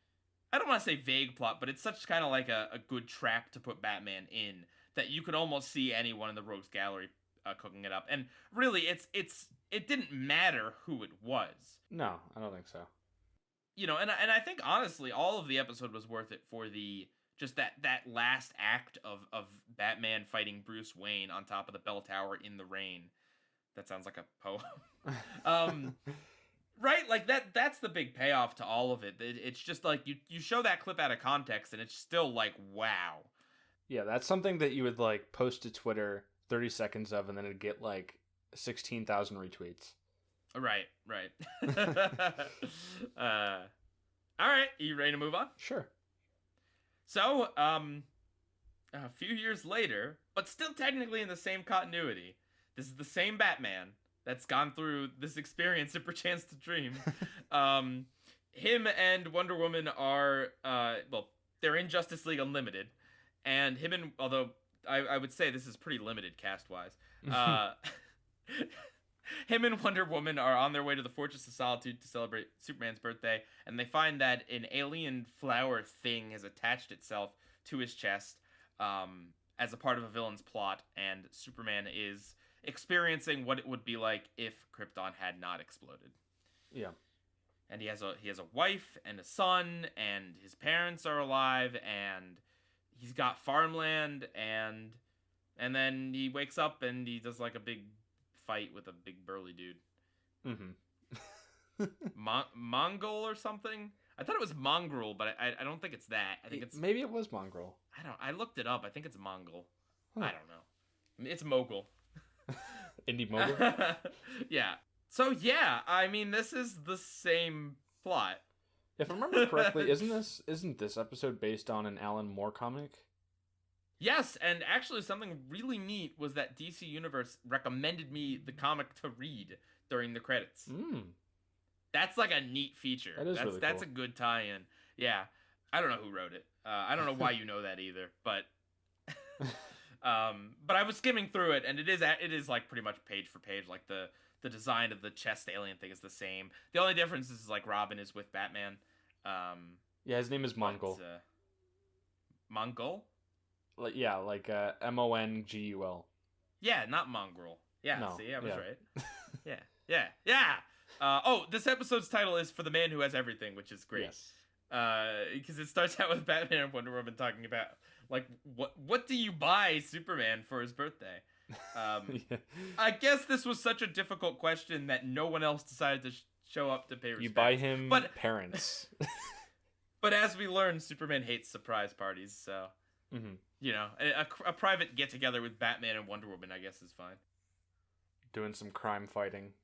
I don't want to say vague plot, but it's such kind of like a good trap to put Batman in that you could almost see anyone in the Rogues Gallery cooking it up. And really, it didn't matter who it was. No, I don't think so. And I think honestly, all of the episode was worth it for the just that last act of Batman fighting Bruce Wayne on top of the bell tower in the rain. That sounds like a poem. um, right? Like that's the big payoff to all of it. It's just like you show that clip out of context, and it's still like wow. Yeah, that's something that you would like post to Twitter 30 seconds of, and then it'd get like 16,000 retweets. Right. All right, you ready to move on? Sure. So, a few years later, but still technically in the same continuity, this is the same Batman that's gone through this experience in Perchance to Dream. Him and Wonder Woman are, they're in Justice League Unlimited, and although I would say this is pretty limited cast-wise, him and Wonder Woman are on their way to the Fortress of Solitude to celebrate Superman's birthday, and they find that an alien flower thing has attached itself to his chest as a part of a villain's plot, and Superman is experiencing what it would be like if Krypton had not exploded. Yeah. And he has a wife and a son, and his parents are alive, and he's got farmland, and then he wakes up and he does like a big fight with a big burly dude. Mm-hmm. Mongol or something? I thought it was mongrel, but I don't think it's that. I think it's Maybe it was Mongrel. I looked it up. I think it's mongol. Huh. I don't know. It's mogul. Indie Mogul. Yeah. So yeah, I mean this is the same plot. If I remember correctly, isn't this episode based on an Alan Moore comic? Yes, and actually something really neat was that DC Universe recommended me the comic to read during the credits. That's like a neat feature. That is really that's cool. a good tie-in. Yeah. I don't know who wrote it. I don't know why you know that either, but but I was skimming through it, and it is like pretty much page for page. Like the design of the chest alien thing is the same. The only difference is like Robin is with Batman. Yeah, his name is Mongol. Mongol? Like Mongul. Yeah, not mongrel. Yeah, No, see, I was yeah. right. Yeah. This episode's title is "For the Man Who Has Everything," which is great. Yes. Because it starts out with Batman and Wonder Woman talking about like what do you buy Superman for his birthday? Yeah. I guess this was such a difficult question that no one else decided to show up to pay respect. You buy him parents. But as we learned, Superman hates surprise parties, so you know, a private get together with Batman and Wonder Woman, I guess, is fine. Doing some crime fighting.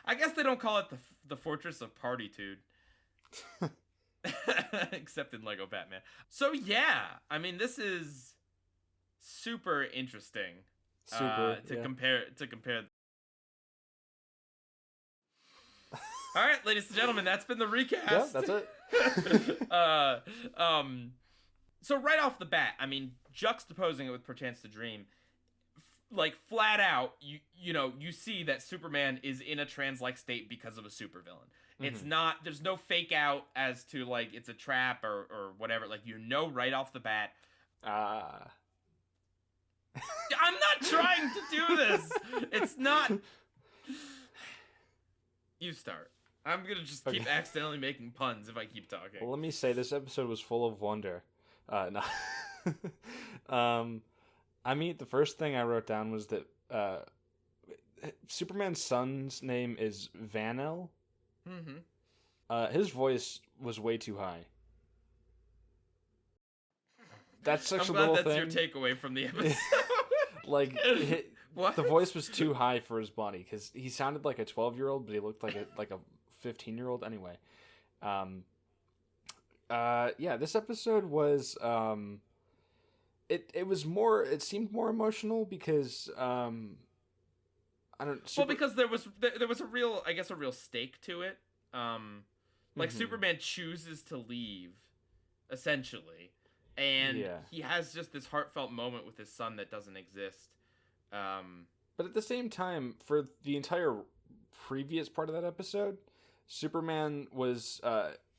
I guess they don't call it the Fortress of Partytude. Except in Lego Batman. So yeah, I mean, this is super interesting. Compare. All right, ladies and gentlemen, that's been the recast. Yeah, that's it. So right off the bat, I mean, juxtaposing it with Perchance to Dream, like flat out, you see that Superman is in a trance-like state because of a supervillain. It's not, there's no fake out as to like it's a trap or whatever. Like, right off the bat. I'm not trying to do this. It's not. You start. I'm gonna just keep accidentally making puns if I keep talking. Well, let me say this episode was full of wonder. No. I mean, the first thing I wrote down was that Superman's son's name is Van-El. His voice was way too high. That's such a little thing. I'm glad that's your takeaway from the episode. Like, the voice was too high for his body because he sounded like a 12-year-old, but he looked like a 15-year-old anyway. Yeah, this episode was it seemed more emotional because because there was a real stake to it. Superman chooses to leave, essentially, and he has just this heartfelt moment with his son that doesn't exist. But at the same time, for the entire previous part of that episode, Superman was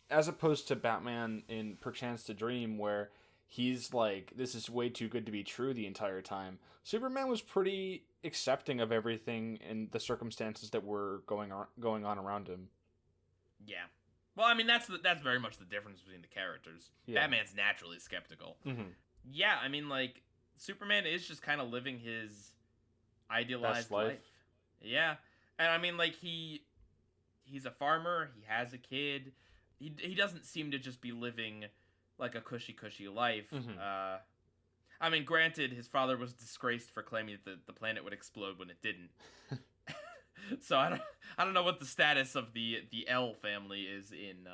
as opposed to Batman in Perchance to Dream, where he's like, this is way too good to be true the entire time. Superman was pretty accepting of everything and the circumstances that were going on around him. Yeah. Well, I mean, that's very much the difference between the characters. Yeah. Batman's naturally skeptical. Yeah, I mean, like, Superman is just kind of living his idealized life. Yeah. And I mean, like, he's a farmer, he has a kid. He doesn't seem to just be living like a cushy life. I mean, granted, his father was disgraced for claiming that the planet would explode when it didn't. So I don't know what the status of the L family is in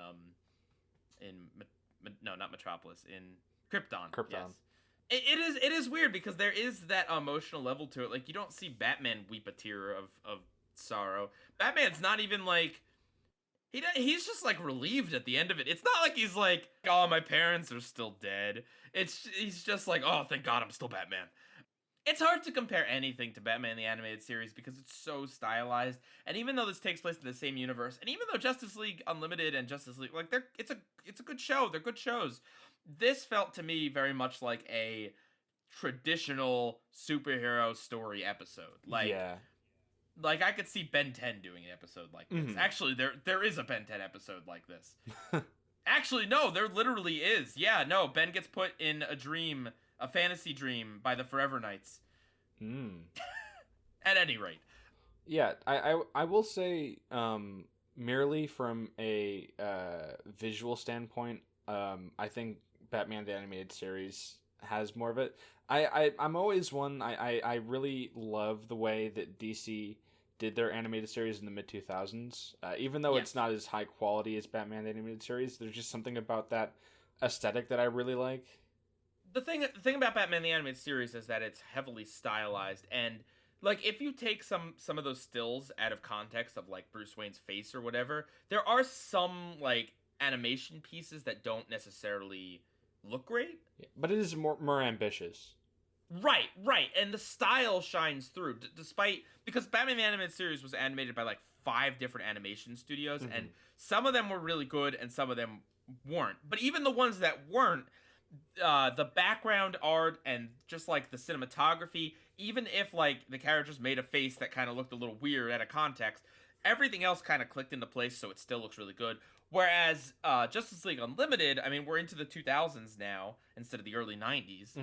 not Metropolis, in Krypton. Yes. It is weird because there is that emotional level to it. Like, you don't see Batman weep a tear of sorrow. Batman's not even like, he's just like relieved at the end of it. It's not like he's like, oh, my parents are still dead. He's just like, oh, thank God I'm still Batman. It's hard to compare anything to Batman the Animated Series because it's so stylized. And even though this takes place in the same universe, and even though Justice League Unlimited and Justice League, like, it's a good show. They're good shows. This felt to me very much like a traditional superhero story episode. Like, yeah. Like, I could see Ben 10 doing an episode like this. Actually, there is a Ben 10 episode like this. Actually, no, there literally is. Yeah, no, Ben gets put in a fantasy dream by the Forever Knights. At any rate. Yeah, I will say, merely from a visual standpoint, I think Batman the Animated Series has more of it. I'm always one, I really love the way that DC did their animated series in the mid-2000s. Even though it's not as high quality as Batman the Animated Series, there's just something about that aesthetic that I really like. The thing about Batman the Animated Series is that it's heavily stylized, and like, if you take some of those stills out of context of like Bruce Wayne's face or whatever, there are some like animation pieces that don't necessarily look great. Yeah, but it is more ambitious. Right, and the style shines through, because Batman the Animated Series was animated by like 5 different animation studios, and some of them were really good and some of them weren't. But even the ones that weren't, the background art and just like the cinematography, even if like the characters made a face that kind of looked a little weird out of context, everything else kind of clicked into place, so it still looks really good. Whereas Justice League Unlimited, I mean, we're into the 2000s now instead of the early 90s.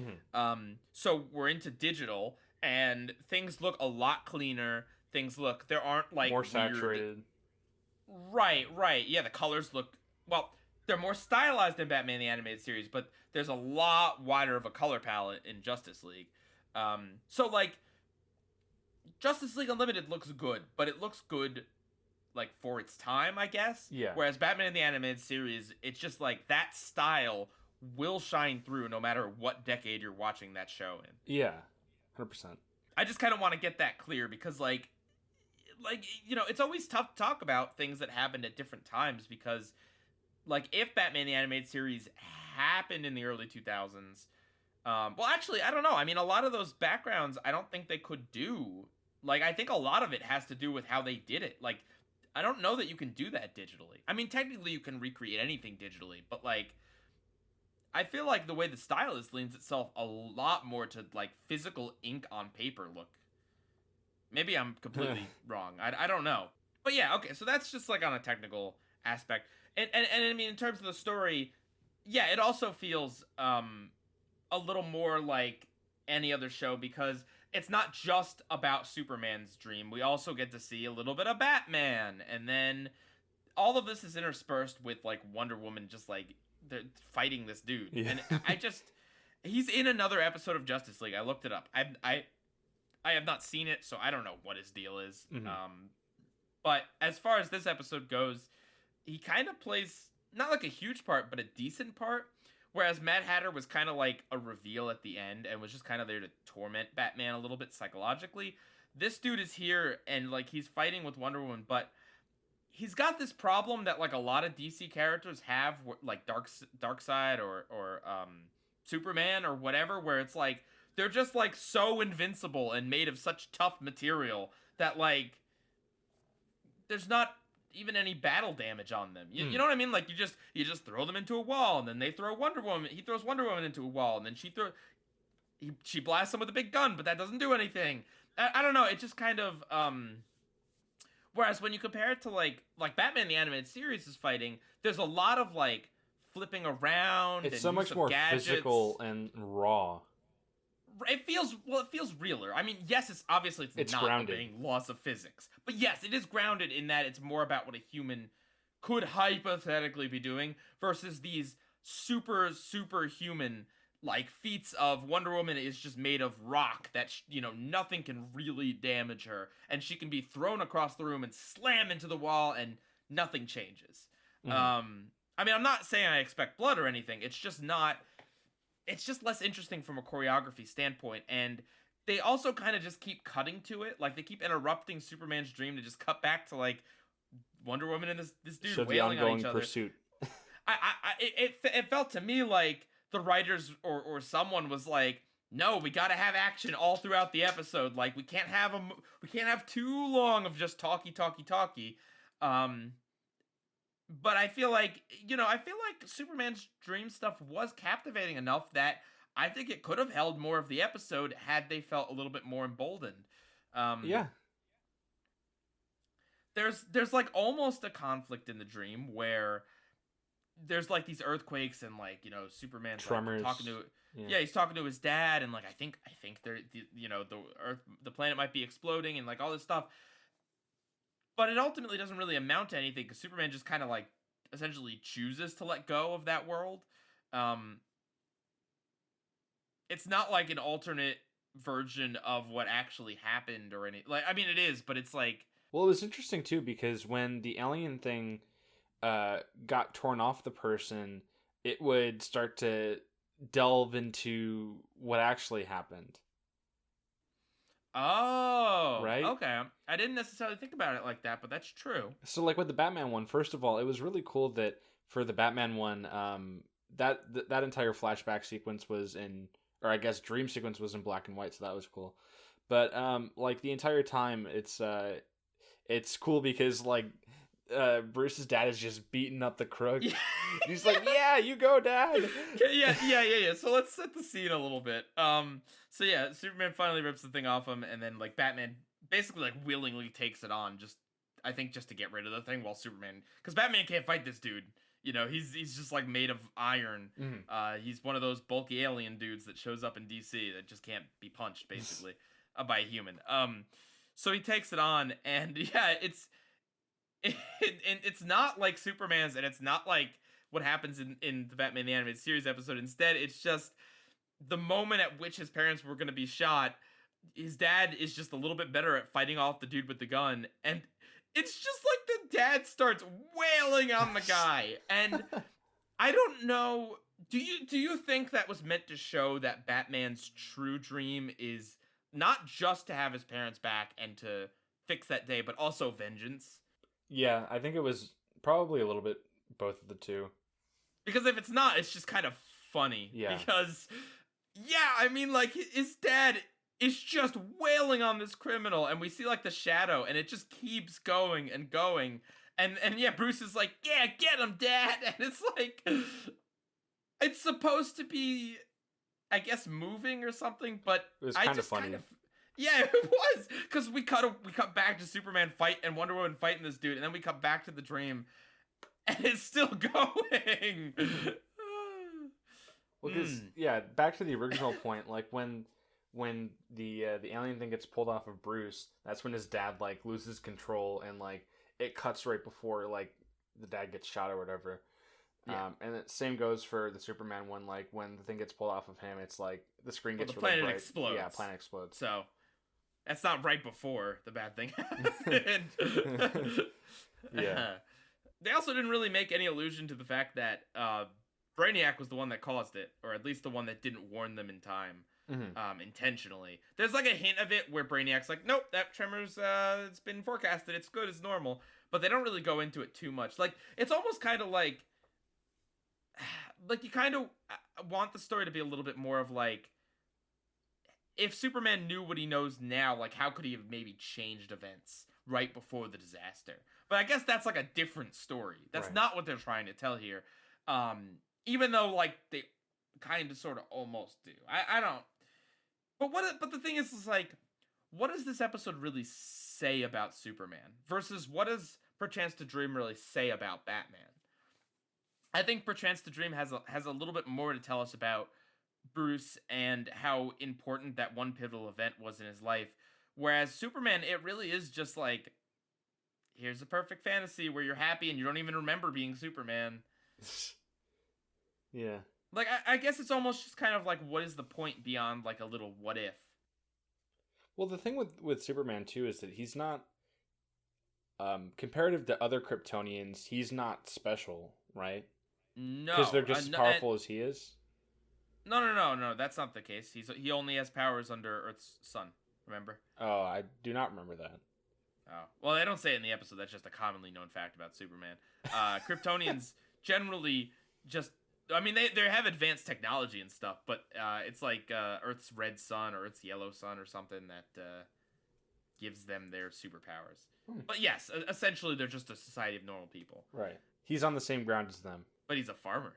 So we're into digital, and things look a lot cleaner. There aren't like more saturated. Right. Yeah, the colors look, well, they're more stylized than Batman the Animated Series, but there's a lot wider of a color palette in Justice League. So like Justice League Unlimited looks good, but it looks good like for its time, I guess. Yeah. Whereas Batman in the Animated Series, it's just like that style will shine through no matter what decade you're watching that show in. Yeah, 100%. I just kind of want to get that clear because like you know, it's always tough to talk about things that happened at different times because like if Batman the Animated Series happened in the early 2000s, well, actually, I don't know. I mean, a lot of those backgrounds, I don't think they could do. Like, I think a lot of it has to do with how they did it. Like, I don't know that you can do that digitally. I mean, technically you can recreate anything digitally, but like I feel like the way the style is leans itself a lot more to like physical ink on paper look. Maybe I'm completely wrong. I don't know. But yeah, okay, so that's just like on a technical aspect. And I mean in terms of the story, yeah, it also feels a little more like any other show because it's not just about Superman's dream. We also get to see a little bit of Batman, and then all of this is interspersed with like Wonder Woman just like they're fighting this dude. Yeah. And he's in another episode of Justice League. I looked it up. I have not seen it, so I don't know what his deal is. But as far as this episode goes, he kind of plays not like a huge part, but a decent part. Whereas Mad Hatter was kind of like a reveal at the end and was just kind of there to torment Batman a little bit psychologically. This dude is here and like he's fighting with Wonder Woman, but he's got this problem that like a lot of DC characters have, like Darkseid or Superman or whatever, where it's like they're just like so invincible and made of such tough material that like there's not even any battle damage on them. You know what I mean? Like you just throw them into a wall, and then they throw Wonder Woman. He throws Wonder Woman into a wall, and then she blasts him with a big gun, but that doesn't do anything. I don't know. It just kind of whereas when you compare it to like Batman the Animated Series is fighting, there's a lot of like flipping around. It's so much more physical and raw. It feels realer. I mean, yes, it's not grounded. Obeying laws of physics, but yes, it is grounded in that it's more about what a human could hypothetically be doing versus these superhuman like feats of Wonder Woman is just made of rock that nothing can really damage her, and she can be thrown across the room and slam into the wall, and nothing changes. I mean, I'm not saying I expect blood or anything. It's just not. It's just less interesting from a choreography standpoint, and they also kind of just keep cutting to it. Like, they keep interrupting Superman's dream to just cut back to, like, Wonder Woman and this dude wailing on each other. Pursuit. It felt to me like the writers or someone was like, no, we gotta have action all throughout the episode. Like, we can't have too long of just talky. But I feel like Superman's dream stuff was captivating enough that I think it could have held more of the episode had they felt a little bit more emboldened. Yeah. There's like almost a conflict in the dream where there's like these earthquakes and like, Superman's tremors. Like, talking to he's talking to his dad, and like I think they're the planet might be exploding and like all this stuff. But it ultimately doesn't really amount to anything because Superman just kind of like essentially chooses to let go of that world. It's not like an alternate version of what actually happened or any. Like, I mean, it is, but it's like. Well, it was interesting too because when the alien thing got torn off the person, it would start to delve into what actually happened. Oh, right. Okay. I didn't necessarily think about it like that, but that's true. So, like with the Batman one, first of all, it was really cool that for the Batman one, that entire flashback sequence was in, or I guess dream sequence was in black and white, so that was cool. But like the entire time, it's cool because like Bruce's dad is just beating up the crook. Yeah. He's like, "Yeah, you go, Dad." Yeah. So let's set the scene a little bit. So yeah, Superman finally rips the thing off him, and then like Batman basically like willingly takes it on, just I think just to get rid of the thing while Superman, because Batman can't fight this dude. You know, he's just like made of iron. He's one of those bulky alien dudes that shows up in DC that just can't be punched basically by a human. So he takes it on, and yeah, it's not like Superman's, and it's not like what happens in the Batman the Animated Series episode. Instead, it's just the moment at which his parents were going to be shot. His dad is just a little bit better at fighting off the dude with the gun, and it's just like the dad starts wailing on the guy. And I don't know, do you think that was meant to show that Batman's true dream is not just to have his parents back and to fix that day, but also vengeance? Yeah, I think it was probably a little bit both of the two. Because if it's not, it's just kind of funny. Yeah. Because, yeah, I mean, like, his dad is just wailing on this criminal, and we see, like, the shadow, and it just keeps going and going. And yeah, Bruce is like, yeah, get him, Dad! And it's like, it's supposed to be, I guess, moving or something, but it was kind of funny. Yeah, it was, because we cut back to Superman fight and Wonder Woman fighting this dude, and then we cut back to the dream, and it's still going. Well, because yeah, back to the original point, like when the alien thing gets pulled off of Bruce, that's when his dad like loses control, and like it cuts right before like the dad gets shot or whatever. Yeah. And the same goes for the Superman one. Like when the thing gets pulled off of him, it's like the screen gets the planet really bright. Explodes. Yeah, planet explodes. So that's not right before the bad thing happened. Yeah. They also didn't really make any allusion to the fact that Brainiac was the one that caused it, or at least the one that didn't warn them in time. Intentionally. There's like a hint of it where Brainiac's like, nope, that tremor's it's been forecasted, it's good, it's normal, but they don't really go into it too much. Like, it's almost kind of like you kind of want the story to be a little bit more of like, if Superman knew what he knows now, like how could he have maybe changed events right before the disaster? But I guess that's like a different story. That's Right. not what they're trying to tell here. Even though like they kind of sort of almost do. I don't. But the thing is like, what does this episode really say about Superman versus what does Perchance to Dream really say about Batman? I think Perchance to Dream has a little bit more to tell us about Bruce and how important that one pivotal event was in his life. Whereas Superman, it really is just like, here's a perfect fantasy where you're happy and you don't even remember being Superman. Yeah. Like, I guess it's almost just kind of like, what is the point beyond, like, a little what if? Well, the thing with Superman, too, is that he's not, comparative to other Kryptonians, he's not special, right? No. Because they're just as powerful as he is? No, that's not the case. He only has powers under Earth's sun, remember? Oh, I do not remember that. Oh. Well, they don't say it in the episode, that's just a commonly known fact about Superman. Kryptonians generally just... I mean, they have advanced technology and stuff, but it's like Earth's red sun or Earth's yellow sun or something that gives them their superpowers. But yes, essentially they're just a society of normal people. Right. He's on the same ground as them. But he's a farmer.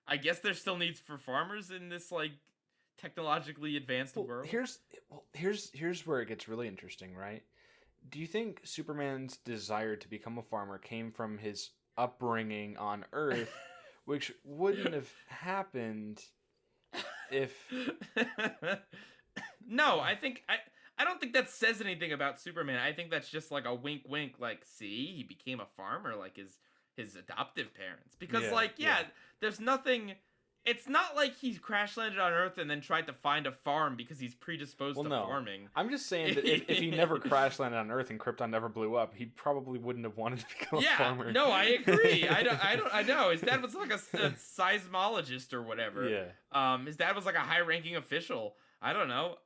I guess there's still needs for farmers in this like technologically advanced world. Here's where it gets really interesting, right? Do you think Superman's desire to become a farmer came from his upbringing on Earth, which wouldn't have happened if... No, I don't think that says anything about Superman. I think that's just like a wink wink, like, see, he became a farmer like his adoptive parents. Because there's nothing... It's not like he crash landed on Earth and then tried to find a farm because he's predisposed to farming. I'm just saying that if he never crash landed on Earth and Krypton never blew up, he probably wouldn't have wanted to become a farmer. No, I agree. I know. His dad was like a seismologist or whatever. Yeah. His dad was like a high-ranking official. I don't know.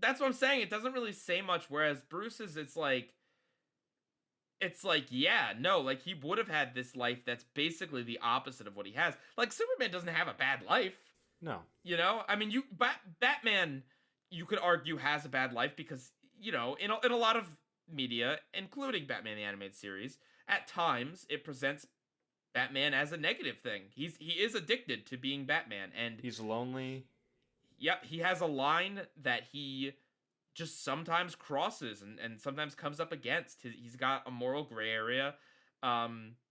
That's what I'm saying. It doesn't really say much. Whereas Bruce's, it's like, yeah, no, like he would have had this life that's basically the opposite of what he has. Like Superman doesn't have a bad life. No. You know, I mean, Batman, you could argue has a bad life because, you know, in a lot of media, including Batman the Animated Series, at times it presents Batman as a negative thing. He is addicted to being Batman, and he's lonely. Yep, he has a line that he just sometimes crosses and sometimes comes up against. He's got a moral gray area.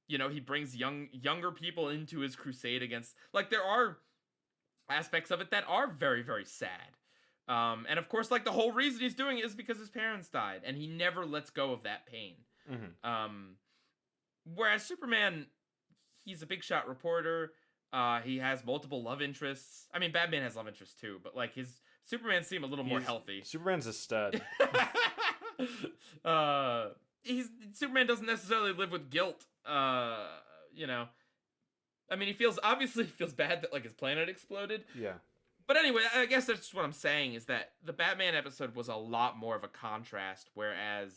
He brings younger people into his crusade against, like, there are aspects of it that are very, very sad. And of course, like, the whole reason he's doing it is because his parents died, and he never lets go of that pain. Whereas Superman, he's a big shot reporter. He has multiple love interests. I mean, Batman has love interests too, but like his Superman seem a little more healthy. Superman's a stud. Superman doesn't necessarily live with guilt. I mean, he obviously feels bad that like his planet exploded. Yeah. But anyway, I guess that's just what I'm saying, is that the Batman episode was a lot more of a contrast, whereas,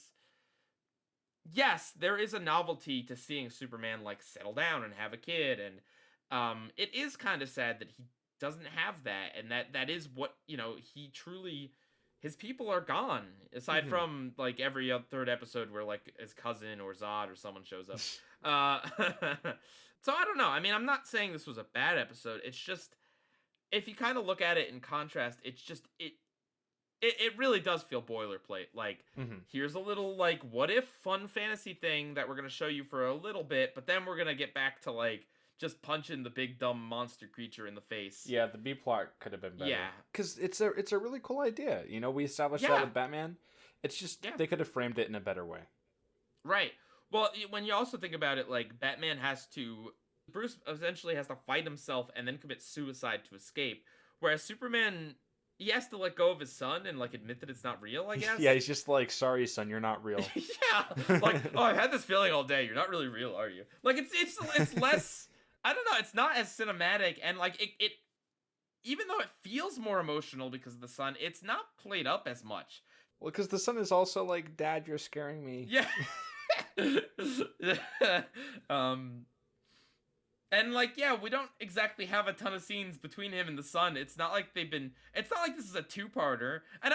yes, there is a novelty to seeing Superman like settle down and have a kid, and it is kind of sad that he doesn't have that, and that is what, he truly, his people are gone, aside from like every third episode where like his cousin or Zod or someone shows up. So I don't know. I mean, I'm not saying this was a bad episode. It's just, if you kind of look at it in contrast, it's just, it really does feel boilerplate. Like, here's a little, like, what if fun fantasy thing that we're going to show you for a little bit, but then we're going to get back to, like, just punching the big dumb monster creature in the face. Yeah, the B plot could have been better. Yeah. Because it's a really cool idea. We established that with Batman. It's just, they could have framed it in a better way. Right. Well, when you also think about it, like, Bruce essentially has to fight himself and then commit suicide to escape. Whereas Superman, he has to let go of his son and, like, admit that it's not real, I guess. Yeah, he's just like, sorry, son, you're not real. Yeah. Like, oh, I've had this feeling all day. You're not really real, are you? Like, it's less, I don't know, it's not as cinematic, and, like, it even though it feels more emotional because of the son, it's not played up as much. Well, because the son is also like, Dad, you're scaring me. Yeah. And, like, yeah, we don't exactly have a ton of scenes between him and the son. It's not like it's not like this is a two-parter. And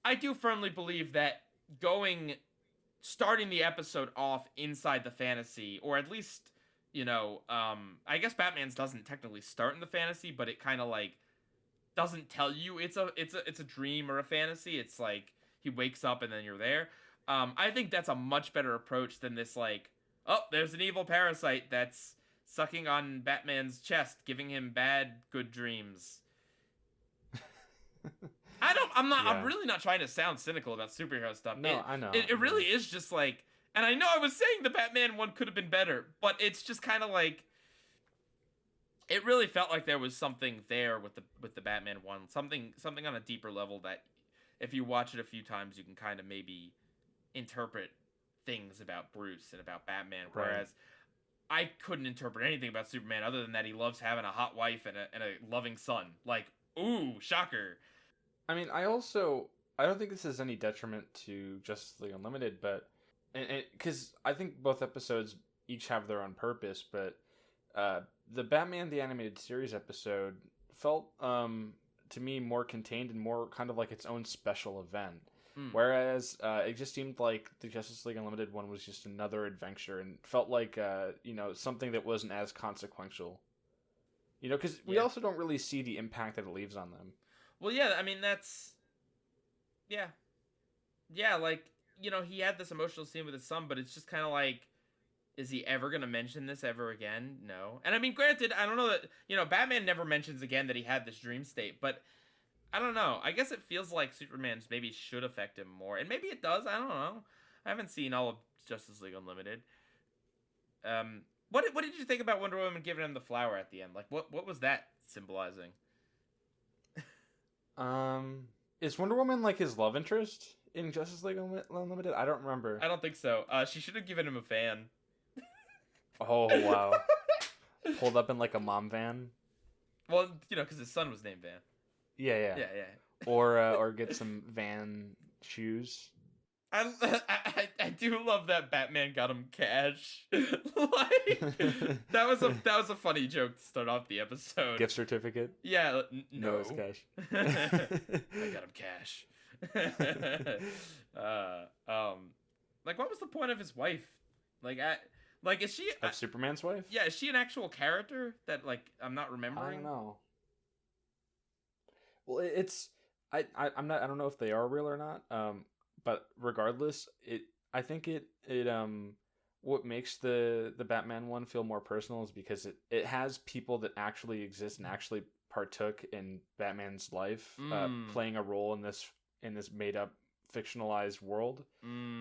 I do firmly believe that starting the episode off inside the fantasy, or at least, I guess Batman's doesn't technically start in the fantasy, but it kind of, like, doesn't tell you it's a dream or a fantasy. It's like he wakes up and then you're there. I think that's a much better approach than this, like, oh, there's an evil parasite that's sucking on Batman's chest, giving him good dreams. I'm really not trying to sound cynical about superhero stuff. No, I know. It really is just like, and I know I was saying the Batman one could have been better, but it's just kind of like, it really felt like there was something there with the Batman one, something on a deeper level that if you watch it a few times, you can kind of maybe interpret things about Bruce and about Batman, whereas I couldn't interpret anything about Superman other than that he loves having a hot wife and a loving son. Like, ooh, shocker. I mean, I don't think this is any detriment to Justice League Unlimited, but because I think both episodes each have their own purpose, but the Batman the Animated Series episode felt to me more contained and more kind of like its own special event. Whereas it just seemed like the Justice League Unlimited one was just another adventure and felt like something that wasn't as consequential. Because we also don't really see the impact that it leaves on them. Well, yeah, I mean, that's... Yeah, like, he had this emotional scene with his son, but it's just kind of like, is he ever going to mention this ever again? No. And I mean, granted, I don't know that, Batman never mentions again that he had this dream state, but I don't know. I guess it feels like Superman's maybe should affect him more. And maybe it does. I don't know. I haven't seen all of Justice League Unlimited. What did you think about Wonder Woman giving him the flower at the end? Like, what was that symbolizing? Is Wonder Woman like his love interest in Justice League Unlimited? I don't remember. I don't think so. She should have given him a fan. Oh, wow. Pulled up in like a mom van? Well, because his son was named Van. Yeah. Or get some Van shoes. I do love that Batman got him cash. Like, that was a funny joke to start off the episode. Gift certificate? Yeah, no, it's cash. I got him cash. Like, what was the point of his wife? Like, is she of Superman's wife? Yeah, is she an actual character that, like, I'm not remembering? I don't know. Well, it's I don't know if they are real or not. But regardless, I think what makes the Batman one feel more personal is because it has people that actually exist and actually partook in Batman's life, playing a role in this made up fictionalized world.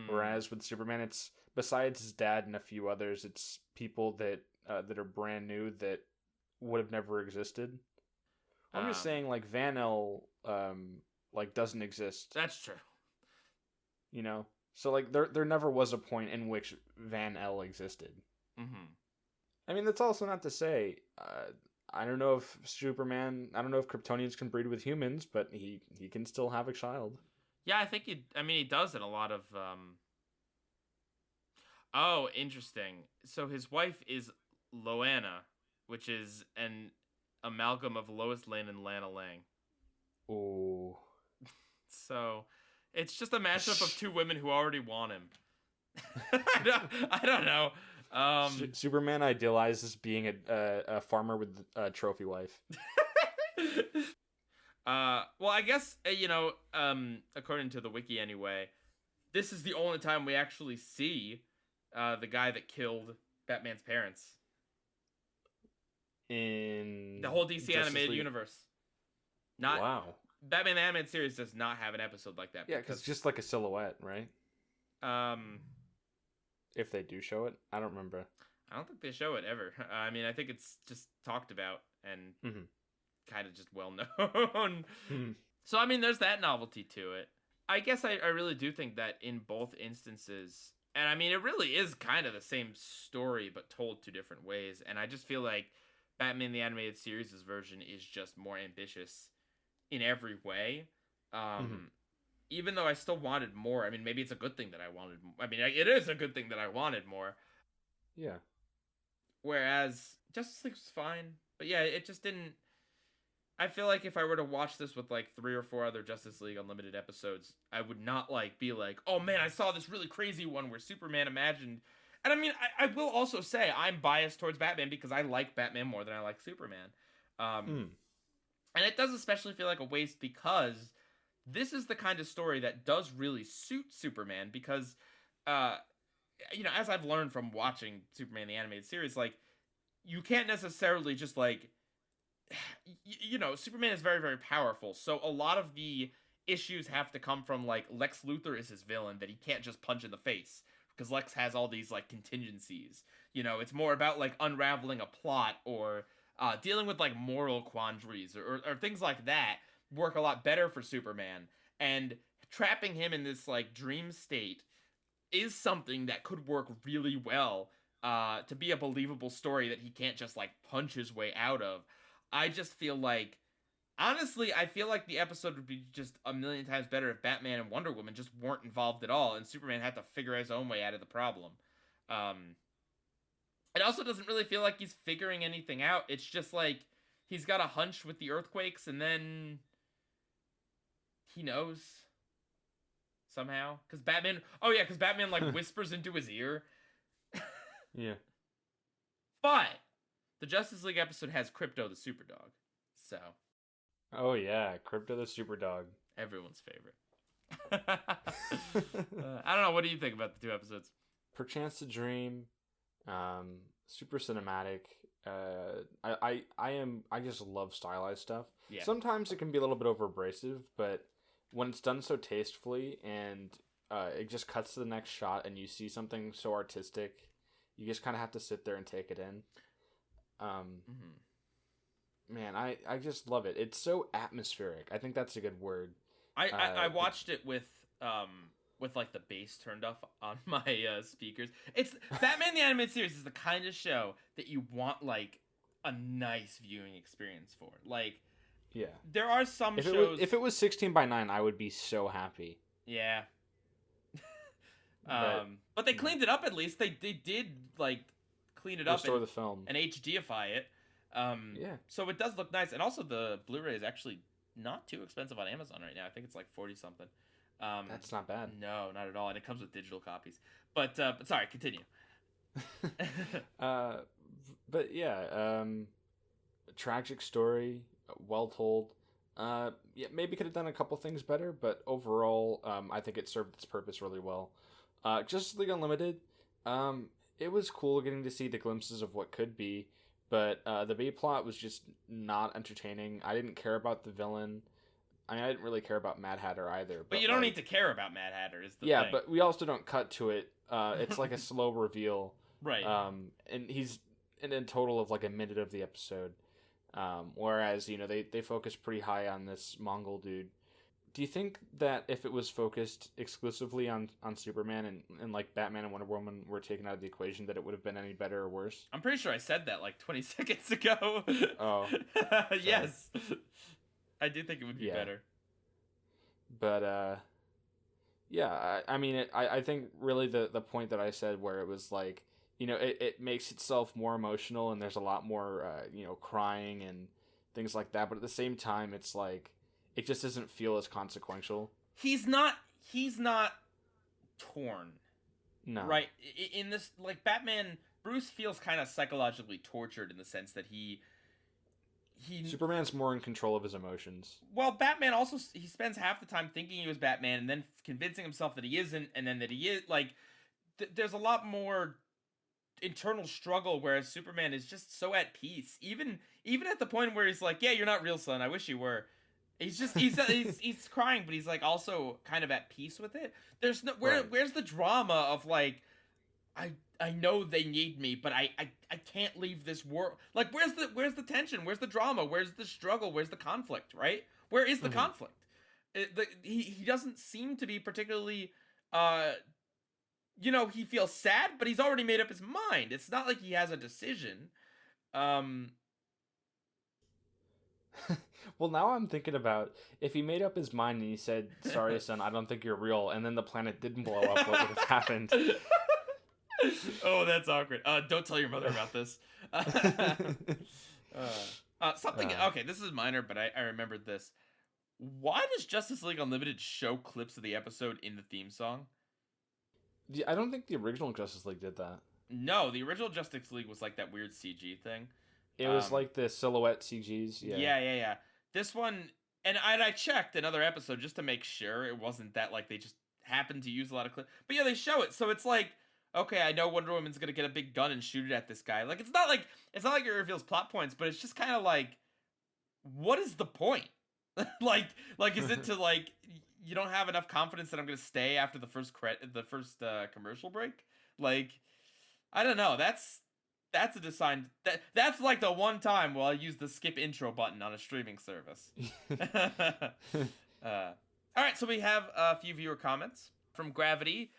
Whereas with Superman, it's besides his dad and a few others, it's people that are brand new that would have never existed. I'm just saying, like, Van-El, like, doesn't exist. That's true. You know? So, like, there never was a point in which Van-El existed. Mm-hmm. I mean, that's also not to say, I don't know if Kryptonians can breed with humans, but he can still have a child. Yeah, I think he does in a lot of, Oh, interesting. So his wife is Loana, which is an amalgam of Lois Lane and Lana Lang. Oh. So it's just a mashup of two women who already want him. I don't know. Superman idealizes being a farmer with a trophy wife. Well, I guess, according to the wiki anyway, this is the only time we actually see the guy that killed Batman's parents. In the whole DC Justice animated League. Universe. Wow. Batman the Animated Series does not have an episode like that. Yeah, because it's just like a silhouette, right? If they do show it, I don't remember. I don't think they show it ever. I mean, I think it's just talked about and kind of just well known. So, I mean, there's that novelty to it. I guess I really do think that in both instances, and I mean, it really is kind of the same story, but told two different ways. And I just feel like Batman the Animated Series' version is just more ambitious in every way. Even though I still wanted more. I mean, maybe it's a good thing that I wanted more. I mean, it is a good thing that I wanted more. Yeah. Whereas Justice League was fine. But yeah, it just didn't... I feel like if I were to watch this with like 3 or 4 other Justice League Unlimited episodes, I would not be like, oh man, I saw this really crazy one where Superman imagined... And I mean, I will also say I'm biased towards Batman because I like Batman more than I like Superman. And it does especially feel like a waste because this is the kind of story that does really suit Superman because, as I've learned from watching Superman the Animated Series, like, you can't necessarily just, like, Superman is very, very powerful. So a lot of the issues have to come from, like, Lex Luthor is his villain that he can't just punch in the face because Lex has all these, like, contingencies. It's more about, like, unraveling a plot or dealing with, like, moral quandaries or things like that work a lot better for Superman. And trapping him in this, like, dream state is something that could work really well to be a believable story that he can't just, like, punch his way out of. I just feel like, honestly, I feel like the episode would be just a million times better if Batman and Wonder Woman just weren't involved at all and Superman had to figure his own way out of the problem. It also doesn't really feel like he's figuring anything out. It's just like he's got a hunch with the earthquakes and then he knows somehow. Because Batman, like whispers into his ear. Yeah. But the Justice League episode has Krypto the Superdog. So. Oh yeah, Krypto the Superdog. Everyone's favorite. I don't know. What do you think about the 2 episodes? Perchance to Dream, super cinematic. I just love stylized stuff. Yeah. Sometimes it can be a little bit over abrasive, but when it's done so tastefully and it just cuts to the next shot and you see something so artistic, you just kind of have to sit there and take it in. Man, I just love it. It's so atmospheric. I think that's a good word. I watched it with like the bass turned off on my speakers. It's Batman the Animated Series is the kind of show that you want like a nice viewing experience for. Like, yeah, there are some shows. If it was 16:9, I would be so happy. Yeah. But they cleaned it up at least. They did like clean it up restore the film and HDify it. Yeah. So it does look nice, and also the Blu-ray is actually not too expensive on Amazon right now. I think it's like 40 something. That's not bad. No, not at all, and it comes with digital copies. But sorry, continue. But yeah, tragic story, well told. Yeah, maybe could have done a couple things better, but overall, I think it served its purpose really well. Justice League Unlimited, um, it was cool getting to see the glimpses of what could be, but the B plot was just not entertaining. I didn't care about the villain. I mean, I didn't really care about Mad Hatter either. But But you don't like, need to care about Mad Hatter, is the yeah, thing. but we also don't cut to it. It's like a slow reveal. Right. And he's in a total of like a minute of the episode. Whereas, they focus pretty high on this Mongol dude. Do you think that if it was focused exclusively on Superman and like Batman and Wonder Woman were taken out of the equation, that it would have been any better or worse? I'm pretty sure I said that like 20 seconds ago. Oh. Yes. I do think it would be Yeah. better. But yeah, I mean, I think really the point that I said where it was like, it makes itself more emotional and there's a lot more, crying and things like that. But at the same time, it's like, it just doesn't feel as consequential. He's not torn. No. Right. In this, like, Batman, Bruce feels kind of psychologically tortured in the sense that he Superman's more in control of his emotions. well, Batman also, he spends half the time thinking he was Batman and then convincing himself that he isn't, and then that he is. Like, there's a lot more internal struggle, whereas Superman is just so at peace. Even at the point where he's like, "Yeah, you're not real, son. I wish you were." He's crying, but he's like also kind of at peace with it. There's no where's the drama of like, I know they need me, but I can't leave this world. Like, where's the tension? Where's the drama? Where's the struggle? Where's the conflict? Right? Where is the conflict? He doesn't seem to be particularly, he feels sad, but he's already made up his mind. It's not like he has a decision. Well, now I'm thinking about if he made up his mind and he said, "Sorry, son, I don't think you're real," and then the planet didn't blow up, what would have happened? Oh, that's awkward. Don't tell your mother about this. Okay, this is minor, but I remembered this. Why does Justice League Unlimited show clips of the episode in the theme song? I don't think the original Justice League did that. No, the original Justice League was like that weird CG thing. It was like the silhouette CGs. Yeah. This one, and I checked another episode just to make sure it wasn't that like they just happened to use a lot of clips. But yeah, they show it, so it's like, okay, I know Wonder Woman's gonna get a big gun and shoot it at this guy. Like, it's not like it reveals plot points, but it's just kind of like, what is the point? like is it to like, you don't have enough confidence that I'm gonna stay after the first commercial break? Like, I don't know. That's a design that's like the one time where I'll use the skip intro button on a streaming service. All right, so we have a few viewer comments from Gravity.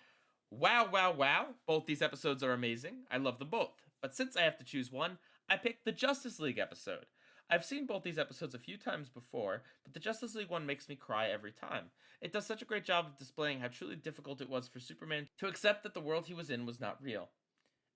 Wow. Both these episodes are amazing. I love them both. But since I have to choose one, I picked the Justice League episode. I've seen both these episodes a few times before, but the Justice League one makes me cry every time. It does such a great job of displaying how truly difficult it was for Superman to accept that the world he was in was not real.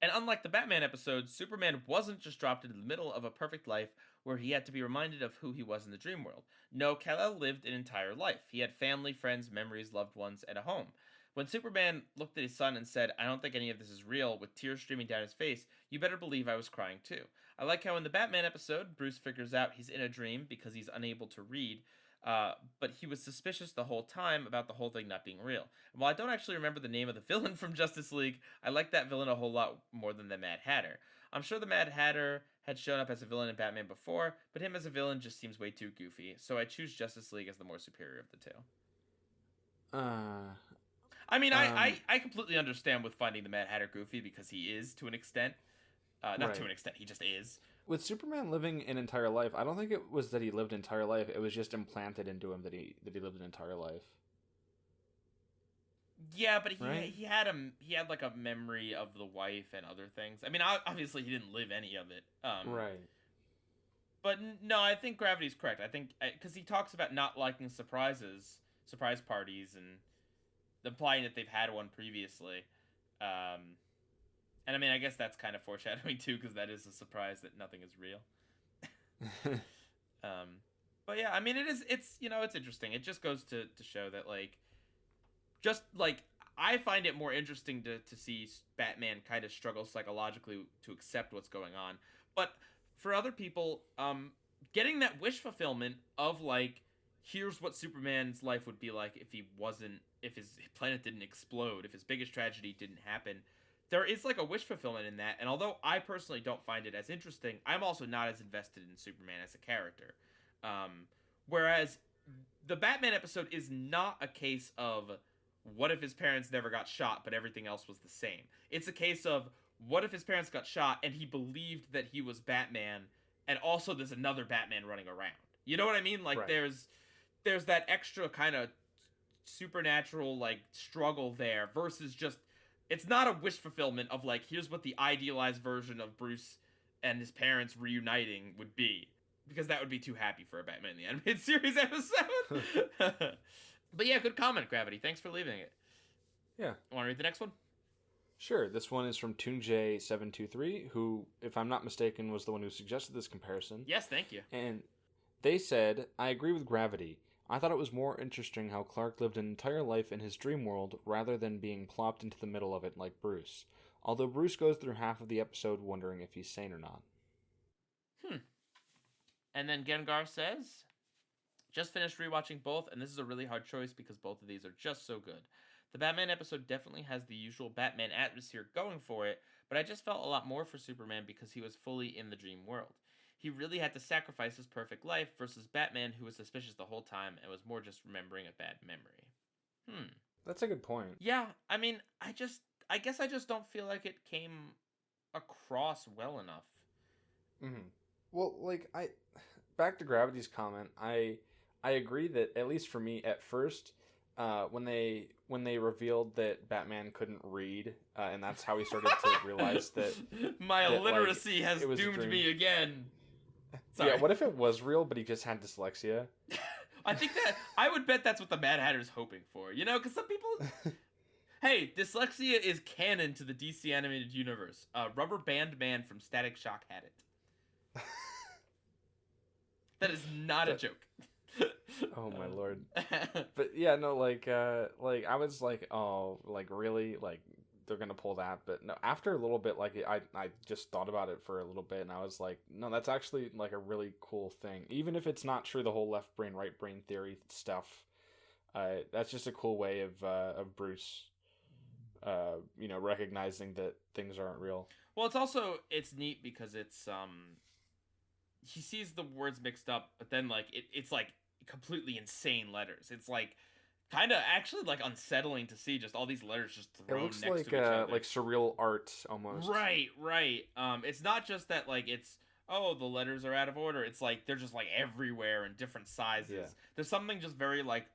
And unlike the Batman episode, Superman wasn't just dropped into the middle of a perfect life where he had to be reminded of who he was in the dream world. No, Kal-El lived an entire life. He had family, friends, memories, loved ones, and a home. When Superman looked at his son and said, "I don't think any of this is real," with tears streaming down his face, you better believe I was crying too. I like how in the Batman episode, Bruce figures out he's in a dream because he's unable to read, but he was suspicious the whole time about the whole thing not being real. And while I don't actually remember the name of the villain from Justice League, I like that villain a whole lot more than the Mad Hatter. I'm sure the Mad Hatter had shown up as a villain in Batman before, but him as a villain just seems way too goofy, so I choose Justice League as the more superior of the two. I mean, I completely understand with finding the Mad Hatter goofy because he is to an extent. Not Right. to an extent, he just is. With Superman living an entire life, I don't think it was that he lived an entire life. It was just implanted into him that he lived an entire life. Yeah, but Right? he had like a memory of the wife and other things. I mean, obviously he didn't live any of it. Right. But no, I think Gravity's correct. I think because he talks about not liking surprise parties, and implying that they've had one previously. And I mean, I guess that's kind of foreshadowing too, because that is a surprise that nothing is real. But yeah, I mean, it's interesting. It just goes to show that I find it more interesting to see Batman kind of struggle psychologically to accept what's going on. But for other people, getting that wish fulfillment of like here's what Superman's life would be like if his planet didn't explode, if his biggest tragedy didn't happen. There is like a wish fulfillment in that, and although I personally don't find it as interesting, I'm also not as invested in Superman as a character. Whereas the Batman episode is not a case of what if his parents never got shot but everything else was the same. It's a case of what if his parents got shot and he believed that he was Batman, and also there's another Batman running around. You know what I mean? Like Right. there's that extra kind of supernatural like struggle there versus just it's not a wish fulfillment of like here's what the idealized version of Bruce and his parents reuniting would be, because that would be too happy for a Batman in the Animated Series episode. But yeah, good comment, Gravity. Thanks for leaving it. Yeah. Want to read the next one? Sure. This one is from Toonj723, who, if I'm not mistaken, was the one who suggested this comparison. Yes, thank you. And they said, I agree with Gravity. I thought it was more interesting how Clark lived an entire life in his dream world rather than being plopped into the middle of it like Bruce. Although Bruce goes through half of the episode wondering if he's sane or not. And then Gengar says, just finished rewatching both, and this is a really hard choice because both of these are just so good. The Batman episode definitely has the usual Batman atmosphere going for it, but I just felt a lot more for Superman because he was fully in the dream world. He really had to sacrifice his perfect life versus Batman, who was suspicious the whole time and was more just remembering a bad memory. That's a good point. Yeah, I mean, I guess I just don't feel like it came across well enough. Mm-hmm. Well, like, back to Gravity's comment, I agree that, at least for me, at first, when they revealed that Batman couldn't read, and that's how he started to realize that my that, illiteracy like, has it was a doomed dream. me again. Sorry. Yeah, what if it was real, but he just had dyslexia? I think that I would bet that's what the Mad Hatter's hoping for. You know, because some people. Hey, dyslexia is canon to the DC animated universe. Rubber Band Man from Static Shock had it. That is not a joke. Oh my lord. But yeah, no, like I was like, oh, like really, like they're gonna pull that, but no. After a little bit, like I just thought about it for a little bit, and I was like, no, that's actually like a really cool thing, even if it's not true, the whole left brain right brain theory stuff. That's just a cool way of Bruce, recognizing that things aren't real. Well, it's neat because it's he sees the words mixed up, but then like it's like completely insane letters. It's like kind of actually like unsettling to see just all these letters just thrown next to each other. Like surreal art almost. Right. It's not just that like it's the letters are out of order. It's like they're just like everywhere in different sizes. Yeah. There's something just very like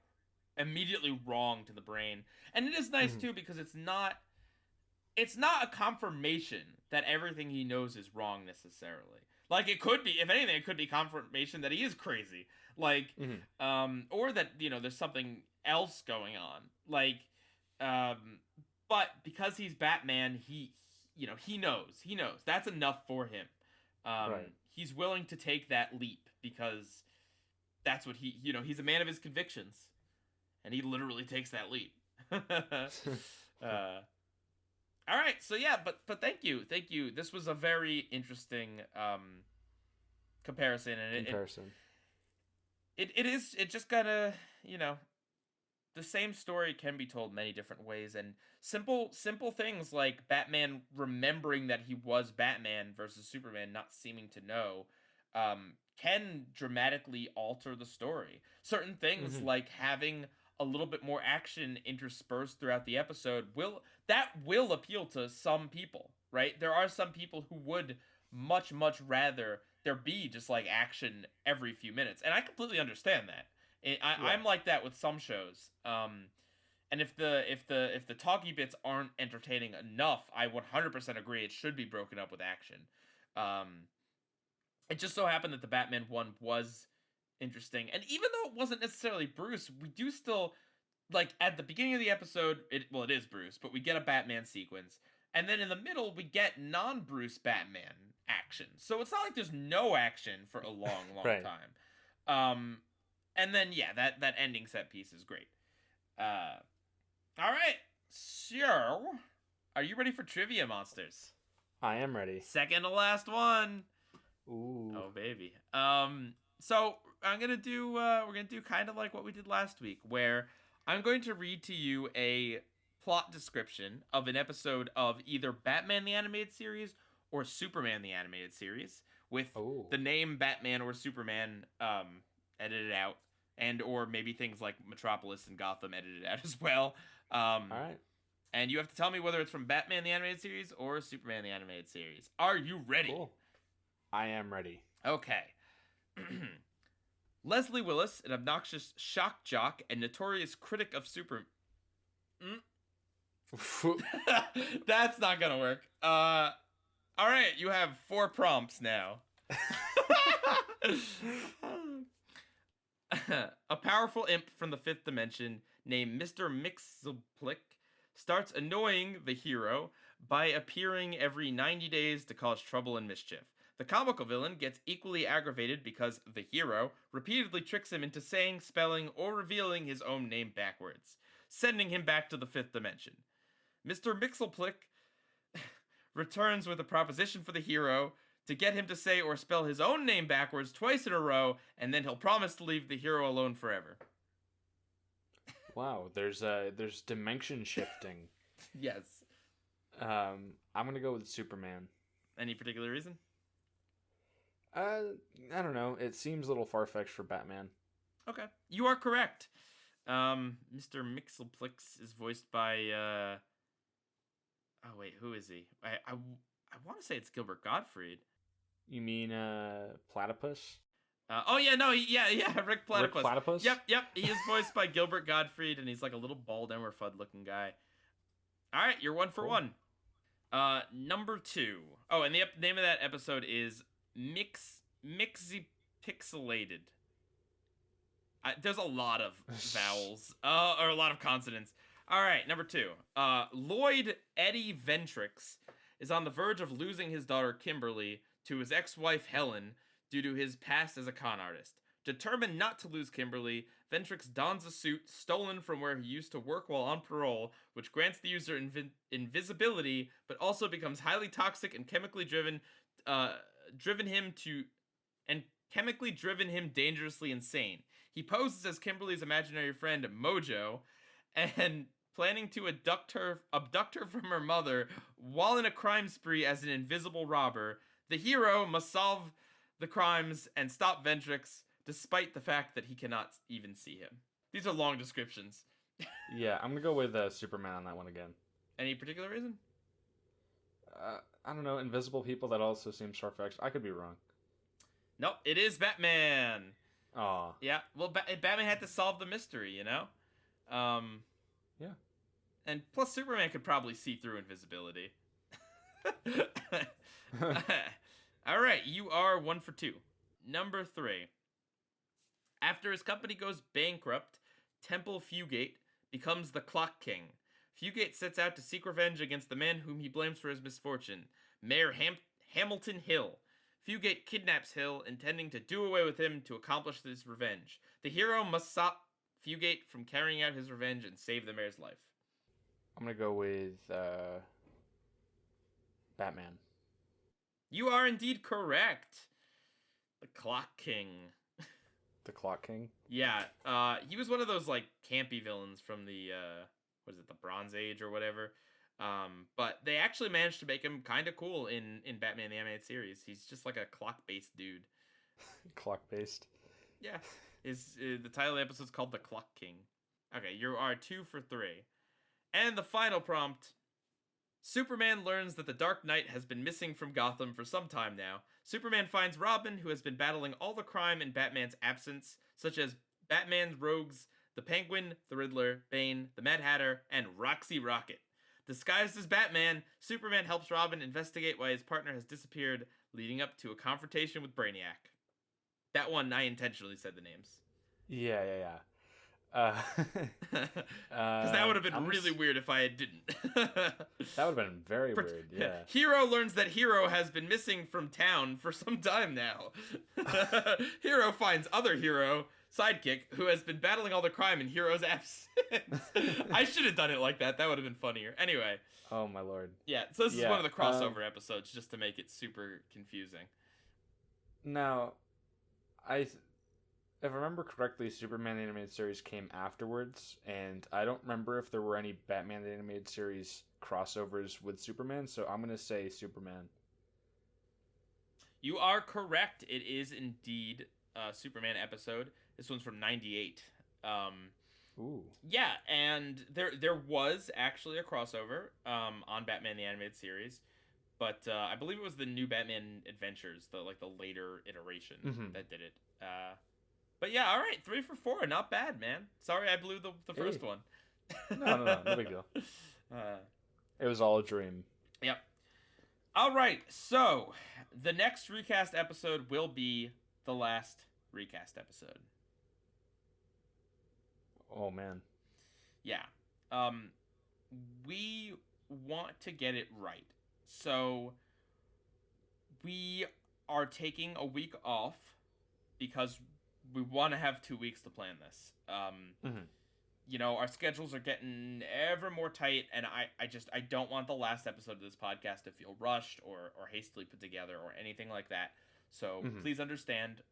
immediately wrong to the brain, and it is nice too because it's not a confirmation that everything he knows is wrong necessarily. Like it could be, if anything, it could be confirmation that he is crazy. Like, or that there's something else going on. Like, but because he's Batman, he knows. That's enough for him. Right. He's willing to take that leap because that's what he's a man of his convictions, and he literally takes that leap. All right, so yeah, but thank you. This was a very interesting comparison, and it just gotta the same story can be told many different ways, and simple things like Batman remembering that he was Batman versus Superman not seeming to know can dramatically alter the story. Certain things like having a little bit more action interspersed throughout the episode will appeal to some people, right? There are some people who would much rather there be just like action every few minutes, and I completely understand that. I'm like that with some shows, and if the talky bits aren't entertaining enough, I 100% agree it should be broken up with action. It just so happened that the Batman one was interesting, and even though it wasn't necessarily Bruce, we do still, like, at the beginning of the episode, it is Bruce, but we get a Batman sequence, and then in the middle we get non-Bruce Batman action, so it's not like there's no action for a long right. time. And then that ending set piece is great. All right, so are you ready for Trivia Monsters? I am ready. Second to last one. Ooh. Oh baby. So I'm gonna do we're gonna do kind of like what we did last week, where I'm going to read to you a plot description of an episode of either Batman the Animated Series or Superman the Animated Series, with Oh. the name Batman or Superman edited out, and or maybe things like Metropolis and Gotham edited out as well. All right. And you have to tell me whether it's from Batman the Animated Series or Superman the Animated Series. Are you ready? Cool. I am ready. Okay. Leslie Willis, an obnoxious shock jock and notorious critic of That's not gonna work. All right, you have 4 prompts now. A powerful imp from the 5th dimension named Mr. Mxyzptlk starts annoying the hero by appearing every 90 days to cause trouble and mischief. The comical villain gets equally aggravated because the hero repeatedly tricks him into saying, spelling, or revealing his own name backwards, sending him back to the 5th dimension. Mr. Mxyzptlk returns with a proposition for the hero to get him to say or spell his own name backwards twice in a row, and then he'll promise to leave the hero alone forever. Wow, there's dimension shifting. Yes. I'm gonna go with Superman. Any particular reason? I don't know. It seems a little far-fetched for Batman. Okay, you are correct. Mr. Mxyzptlk is voiced by oh wait, who is he? I want to say it's Gilbert Gottfried. You mean Platypus? Oh yeah, no, yeah, Rick Platypus. Rick Platypus? Yep. He is voiced by Gilbert Gottfried, and he's like a little bald Elmer Fudd looking guy. All right, you're 1 for 1. Number 2. Oh, and the name of that episode is Mixipixelated. There's a lot of vowels, or a lot of consonants. All right, number 2. Lloyd Eddie Ventrix is on the verge of losing his daughter Kimberly to his ex-wife Helen due to his past as a con artist. Determined not to lose Kimberly, Ventrix dons a suit stolen from where he used to work while on parole, which grants the user invisibility, but also becomes highly toxic and chemically driven him dangerously insane. He poses as Kimberly's imaginary friend Mojo, and planning to abduct her from her mother while in a crime spree as an invisible robber. The hero must solve the crimes and stop Ventrix, despite the fact that he cannot even see him. These are long descriptions. Yeah, I'm gonna go with Superman on that one again. Any particular reason? I don't know. Invisible people, that also seems far-fetched. I could be wrong. Nope, it is Batman. Aw. Yeah, well, Batman had to solve the mystery, you know? Yeah. And plus, Superman could probably see through invisibility. All right, you are 1 for 2. Number 3. After his company goes bankrupt, Temple Fugate becomes the Clock King. Fugate sets out to seek revenge against the man whom he blames for his misfortune, Mayor Hamilton Hill. Fugate kidnaps Hill, intending to do away with him to accomplish this revenge. The hero must stop Fugate from carrying out his revenge and save the mayor's life. I'm gonna go with Batman. You are indeed correct. The Clock King. The Clock King? Yeah, he was one of those, like, campy villains from the, the Bronze Age or whatever. But they actually managed to make him kind of cool in Batman the Animated Series. He's just like a clock-based dude. Clock-based? Yeah. The title of the episode is called The Clock King. Okay, you are 2 for 3. And the final prompt. Superman learns that the Dark Knight has been missing from Gotham for some time now. Superman finds Robin, who has been battling all the crime in Batman's absence, such as Batman's rogues, the Penguin, the Riddler, Bane, the Mad Hatter, and Roxy Rocket. Disguised as Batman, Superman helps Robin investigate why his partner has disappeared, leading up to a confrontation with Brainiac. That one, I intentionally said the names. Yeah. Because that would have been really weird if I didn't. That would have been very weird, yeah. Hero learns that Hero has been missing from town for some time now. Hero finds other Hero, Sidekick, who has been battling all the crime in Hero's absence. I should have done it like that. That would have been funnier. Anyway. Oh, my lord. Yeah, so this is one of the crossover episodes, just to make it super confusing. Now, If I remember correctly, Superman the Animated Series came afterwards, and I don't remember if there were any Batman the Animated Series crossovers with Superman, so I'm going to say Superman. You are correct. It is indeed a Superman episode. This one's from '98. Ooh. Yeah, and there was actually a crossover on Batman the Animated Series, but I believe it was the New Batman Adventures, the later iteration that did it. But yeah, all right, 3 for 4, not bad, man. Sorry, I blew the first one. No big deal. It was all a dream. Yep. All right, so the next recast episode will be the last recast episode. Oh man. Yeah. We want to get it right. So we are taking a week off because we want to have 2 weeks to plan this. You know, our schedules are getting ever more tight, and I don't want the last episode of this podcast to feel rushed or hastily put together or anything like that. So please understand.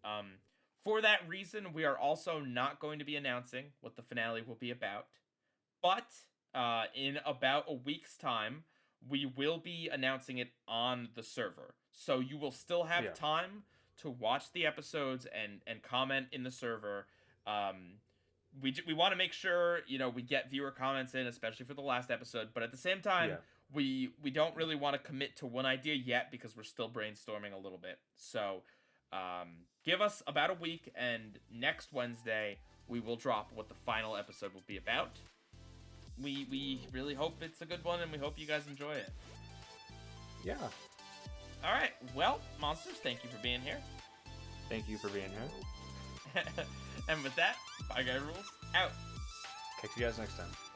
For that reason, we are also not going to be announcing what the finale will be about. But in about a week's time, we will be announcing it on the server. So you will still have time to watch the episodes and comment in the server. We want to make sure, you know, we get viewer comments in, especially for the last episode. But at the same time, we don't really want to commit to one idea yet because we're still brainstorming a little bit. So give us about a week, and next Wednesday we will drop what the final episode will be about. We really hope it's a good one, and we hope you guys enjoy it. Yeah. All right. Well, Monsters, thank you for being here. Thank you for being here. And with that, Bye Guy Rules out. Catch you guys next time.